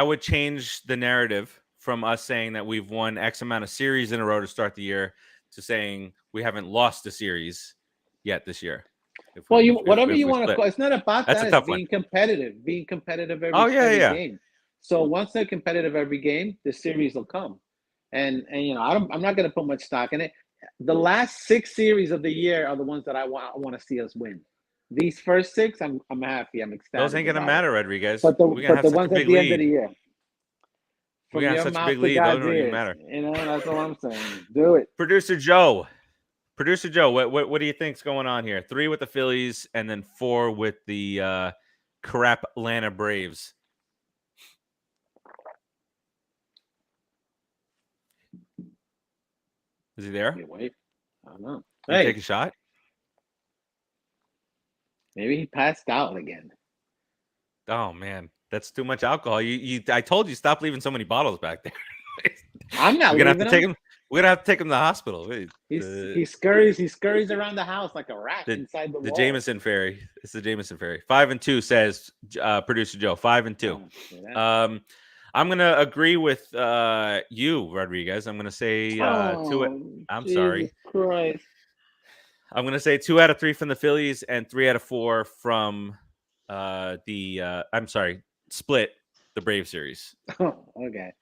[SPEAKER 1] would change the narrative from us saying that we've won X amount of series in a row to start the year to saying we haven't lost a series yet this year.
[SPEAKER 2] Whatever you want to call. It's not about
[SPEAKER 1] that.
[SPEAKER 2] It's being competitive. Being competitive every game. So once they're competitive every game, the series will come. And I'm not going to put much stock in it. The last 6 series of the year are the ones that I want to see us win. These first 6, I'm happy. I'm ecstatic.
[SPEAKER 1] Those ain't gonna matter, Rodriguez.
[SPEAKER 2] But the ones at the end of the year.
[SPEAKER 1] We got such a big lead. Those don't even matter.
[SPEAKER 2] That's what I'm saying. Do it.
[SPEAKER 1] Producer Joe, what do you think's going on here? 3 with the Phillies and then 4 with the crap Atlanta Braves. Is he there?
[SPEAKER 2] Wait. I don't know.
[SPEAKER 1] Hey, take a shot.
[SPEAKER 2] Maybe he passed out again.
[SPEAKER 1] Oh man, that's too much alcohol. I told you stop leaving so many bottles back there.
[SPEAKER 2] I'm not.
[SPEAKER 1] We're gonna have to take him to the hospital.
[SPEAKER 2] He scurries around the house like a rat inside the wall.
[SPEAKER 1] The Jameson Fairy. It's the Jameson Fairy. 5 and 2 says producer Joe. 5 and 2. I'm gonna agree with you, Rodriguez. I'm gonna say 2. I'm
[SPEAKER 2] Jesus
[SPEAKER 1] sorry.
[SPEAKER 2] Christ.
[SPEAKER 1] I'm gonna say 2 out of 3 from the Phillies and 3 out of 4 from split the Brave series.
[SPEAKER 2] Okay.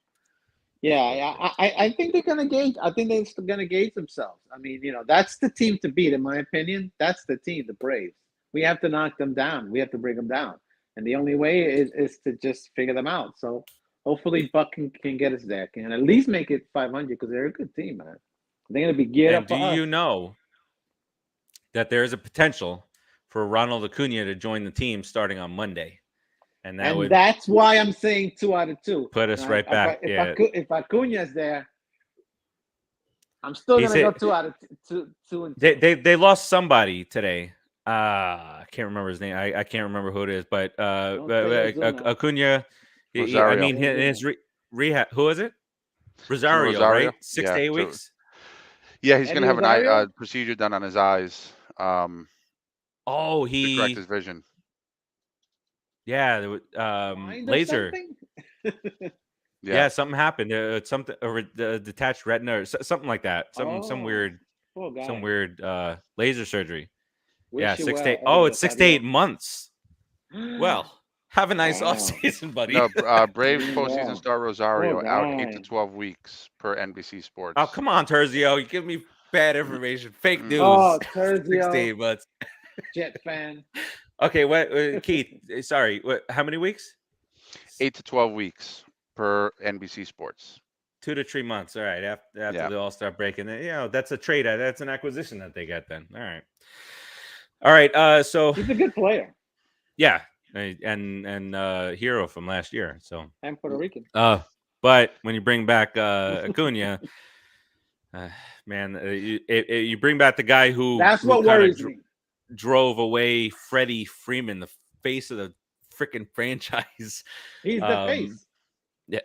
[SPEAKER 2] Yeah, I think they're gonna gauge. I think they're gonna gauge themselves. I mean, that's the team to beat, in my opinion. That's the team, the Braves. We have to knock them down. We have to bring them down, and the only way is to just figure them out. So hopefully, Buck can get us there. Can at least make it 500 because they're a good team, man. They're gonna be geared up.
[SPEAKER 1] Do you know that there is a potential for Ronald Acuna to join the team starting on Monday? And
[SPEAKER 2] that's why I'm saying 2 out of 2.
[SPEAKER 1] Put us right back.
[SPEAKER 2] If Acuna's there, I'm still going to go 2 out of 2 and 2.
[SPEAKER 1] They lost somebody today. I can't remember his name. I can't remember who it is, but Acuna. His rehab. Who is it? Rosario, right? 6 to 8 weeks.
[SPEAKER 6] Yeah, he's going to have a procedure done on his eyes. To correct his vision.
[SPEAKER 1] Yeah, laser. Yeah, something happened. Something or detached retina or something like that. Some weird laser surgery. Yeah, 6 to 8. It's 6 to 8 months. Well, have a nice off season, buddy.
[SPEAKER 6] No, Braves postseason star Rosario out 8 to 12 weeks per NBC Sports.
[SPEAKER 1] Oh, come on, Terzio. You give me bad information. Fake news.
[SPEAKER 2] Oh, Terzio.
[SPEAKER 1] 6 to 8 months.
[SPEAKER 2] Jet fan.
[SPEAKER 1] Okay, what Keith? Sorry, how many weeks?
[SPEAKER 6] 8 to 12 weeks per NBC Sports.
[SPEAKER 1] 2 to 3 months. All right, after they all start breaking, that's a trade. That's an acquisition that they got then. All right. So
[SPEAKER 2] he's a good player.
[SPEAKER 1] Yeah, and Hero from last year. So
[SPEAKER 2] and Puerto Rican.
[SPEAKER 1] But when you bring back Acuna, man, you bring back the guy who
[SPEAKER 2] that's what worries me.
[SPEAKER 1] Drove away Freddie Freeman, the face of the freaking franchise.
[SPEAKER 2] He's the face.
[SPEAKER 1] Yeah.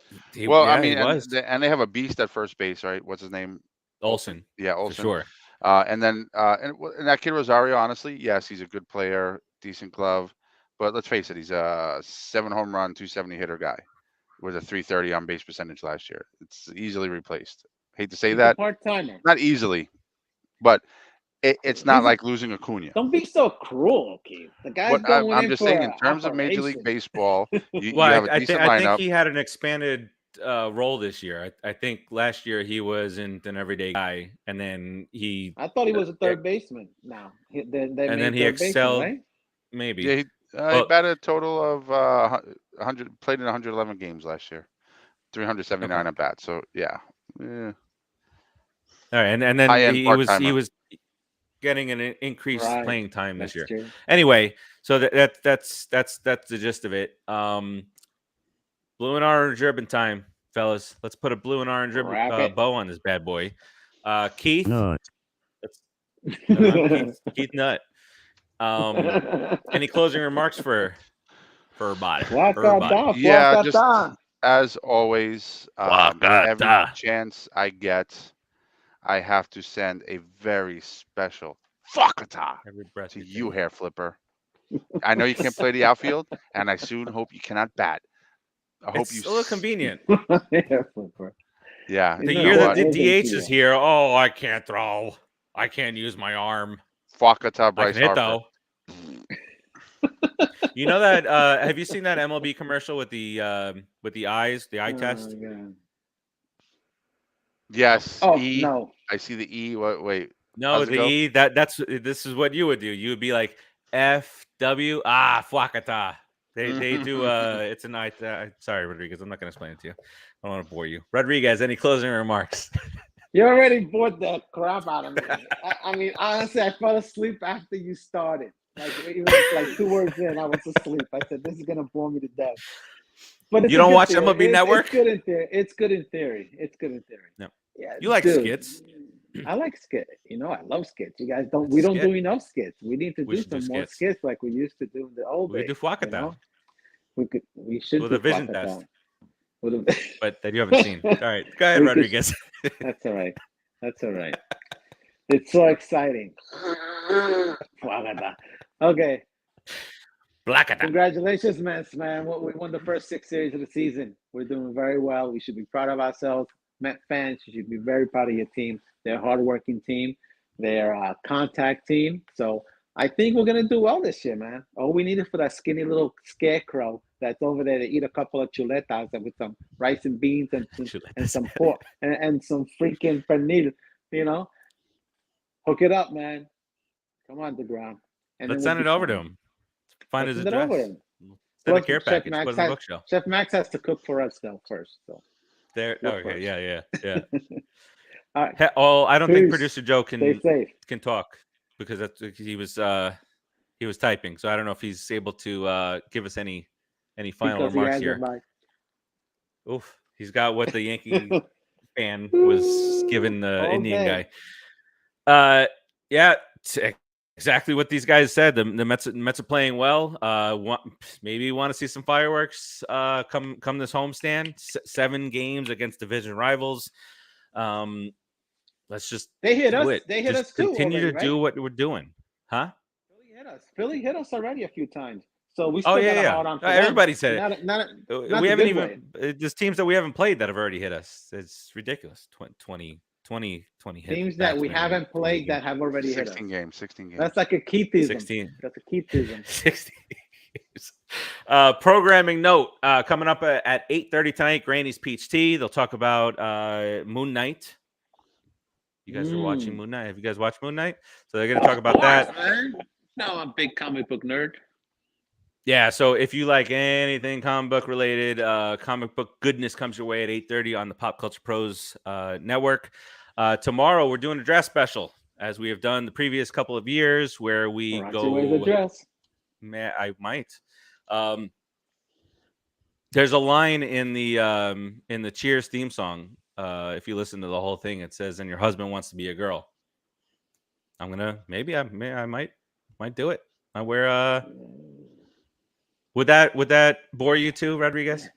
[SPEAKER 6] I mean, and they have a beast at first base, right? What's his name?
[SPEAKER 1] Olsen.
[SPEAKER 6] Yeah, Olsen.
[SPEAKER 1] For sure.
[SPEAKER 6] And that kid Rosario, honestly, yes, he's a good player, decent glove, but let's face it, he's a 7 home run, 270 hitter guy with a 330 on base percentage last year. It's easily replaced. Hate to say
[SPEAKER 2] he's
[SPEAKER 6] that.
[SPEAKER 2] Part-timer.
[SPEAKER 6] Not easily, but it's not like losing Acuna.
[SPEAKER 2] Don't be so cruel, Keith. The guy's going
[SPEAKER 6] I'm just saying, in terms of Major League Baseball, you have a decent lineup.
[SPEAKER 1] I think he had an expanded role this year. I think last year he wasn't an everyday guy, and then
[SPEAKER 2] I thought he was a third baseman. Now,
[SPEAKER 1] then he excelled. Baseman, right? Maybe.
[SPEAKER 6] Yeah, he batted a total of 100. Played in 111 games last year, 379 at bat. So yeah.
[SPEAKER 1] All right, and then he was getting an increased playing time this year. True. Anyway, so that's the gist of it. Blue and orange ribbon time, fellas. Let's put a blue and orange ribbon bow on this bad boy. Keith.
[SPEAKER 4] Nut.
[SPEAKER 1] Keith Nut. Any closing remarks for Body?
[SPEAKER 6] Yeah, just as always, every chance I get, I have to send a very special Fwakata to you, hair flipper. I know you can't play the outfield, and I soon hope you cannot bat.
[SPEAKER 1] It's a little convenient.
[SPEAKER 6] Yeah.
[SPEAKER 1] The year that the DH is here, I can't throw. I can't use my arm.
[SPEAKER 6] Fwakata, Bryce Harper.
[SPEAKER 1] Though. You know that? Have you seen that MLB commercial with the eyes, the eye test?
[SPEAKER 2] God.
[SPEAKER 6] Yes.
[SPEAKER 2] Oh
[SPEAKER 6] E.
[SPEAKER 2] No.
[SPEAKER 6] I see the E. Wait.
[SPEAKER 1] No, the E. This is what you would do. You would be like FW. Fwakata. They do. It's an eye. Sorry, Rodriguez. I'm not going to explain it to you. I don't want to bore you. Rodriguez, any closing remarks?
[SPEAKER 2] You already bored the crap out of me. I mean, honestly, I fell asleep after you started. Even like 2 words in, I was asleep. I said, "This is gonna bore me to death." But
[SPEAKER 1] you don't watch MLB Network?
[SPEAKER 2] It's good in theory. It's good in theory.
[SPEAKER 1] No. Yeah. You like skits?
[SPEAKER 2] I like skits. I love skits. You guys don't. We don't do enough skits. We need to do some more skits like we used to do in the old days.
[SPEAKER 1] We do Fwakata.
[SPEAKER 2] We should
[SPEAKER 1] with
[SPEAKER 2] do
[SPEAKER 1] a vision
[SPEAKER 2] Fwakata.
[SPEAKER 1] test. But that you haven't seen. All right, go ahead, Rodriguez.
[SPEAKER 2] That's all right. It's so exciting. Okay.
[SPEAKER 1] Fwakata.
[SPEAKER 2] Congratulations, Mets, man. We won the first 6 series of the season. We're doing very well. We should be proud of ourselves. Met fans, you should be very proud of your team. They're a hardworking team. They're a contact team. So I think we're going to do well this year, man. All we need is for that skinny little scarecrow that's over there to eat a couple of chuletas with some rice and beans and some pork and some freaking pernil, Hook it up, man. Come on, deGrom.
[SPEAKER 1] Let's send it over to him. Find his address. Send a care package. Put it in the bookshelf.
[SPEAKER 2] Chef Max has to cook for us though first. So
[SPEAKER 1] there. Okay. Yeah. All right. I don't think producer Joe can talk because he was typing. So I don't know if he's able to give us any final remarks here. Oof. He's got what the Yankee fan was giving the Indian guy. Yeah. Exactly what these guys said. The Mets are playing well. Maybe want to see some fireworks come this homestand. 7 games against division rivals. Let's just
[SPEAKER 2] they hit us. They hit us too.
[SPEAKER 1] Continue to do what we're doing, huh?
[SPEAKER 2] Philly hit us already a few times. So we still got a hard on.
[SPEAKER 1] Everybody said it.
[SPEAKER 2] Not
[SPEAKER 1] we haven't even. There's teams that we haven't played that have already hit us. It's ridiculous. 20
[SPEAKER 2] teams that we haven't played that have already hit us.
[SPEAKER 6] 16 games.
[SPEAKER 2] That's like a Keithism.
[SPEAKER 1] 16.
[SPEAKER 2] That's a Keithism.
[SPEAKER 1] 16 games. Programming note coming up at 8:30 tonight. Granny's Peach Tea. They'll talk about Moon Knight. You guys are watching Moon Knight. Have you guys watched Moon Knight? So they're going to talk about that.
[SPEAKER 2] Man. No, I'm a big comic book nerd.
[SPEAKER 1] Yeah, so if you like anything comic book related, comic book goodness comes your way at 8:30 on the Pop Culture Pros network. Tomorrow we're doing a draft special, as we have done the previous couple of years, where we go.
[SPEAKER 2] The dress.
[SPEAKER 1] Man, I might. There's a line in the Cheers theme song. If you listen to the whole thing, it says, "And your husband wants to be a girl." I might do it. I wear. Would that bore you too, Rodriguez?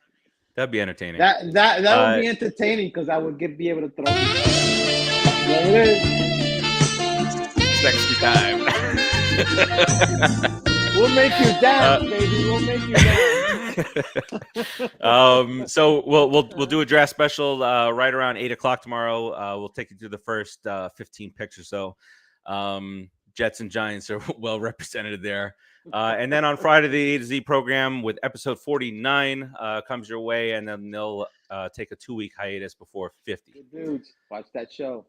[SPEAKER 1] That'd be entertaining.
[SPEAKER 2] That would be entertaining because I would be able to throw. There it is.
[SPEAKER 1] Sexy time.
[SPEAKER 2] We'll make you dance, baby. We'll make you dance.
[SPEAKER 1] So we'll do a draft special right around 8:00 tomorrow. We'll take you through the first 15 picks or so. Jets and Giants are well represented there. And then on Friday, the A to Z program with episode 49 comes your way, and then they'll take a 2-week hiatus before 50.
[SPEAKER 2] Good dudes, watch that show.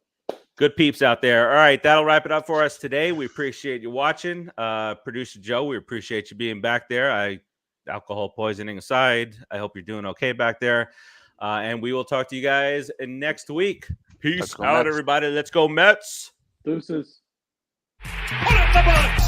[SPEAKER 1] Good peeps out there. All right, that'll wrap it up for us today. We appreciate you watching. Producer Joe, we appreciate you being back there. Alcohol poisoning aside, I hope you're doing okay back there. And we will talk to you guys next week. Peace out, everybody. Let's go, Mets.
[SPEAKER 2] Deuces.
[SPEAKER 3] Put it in the box.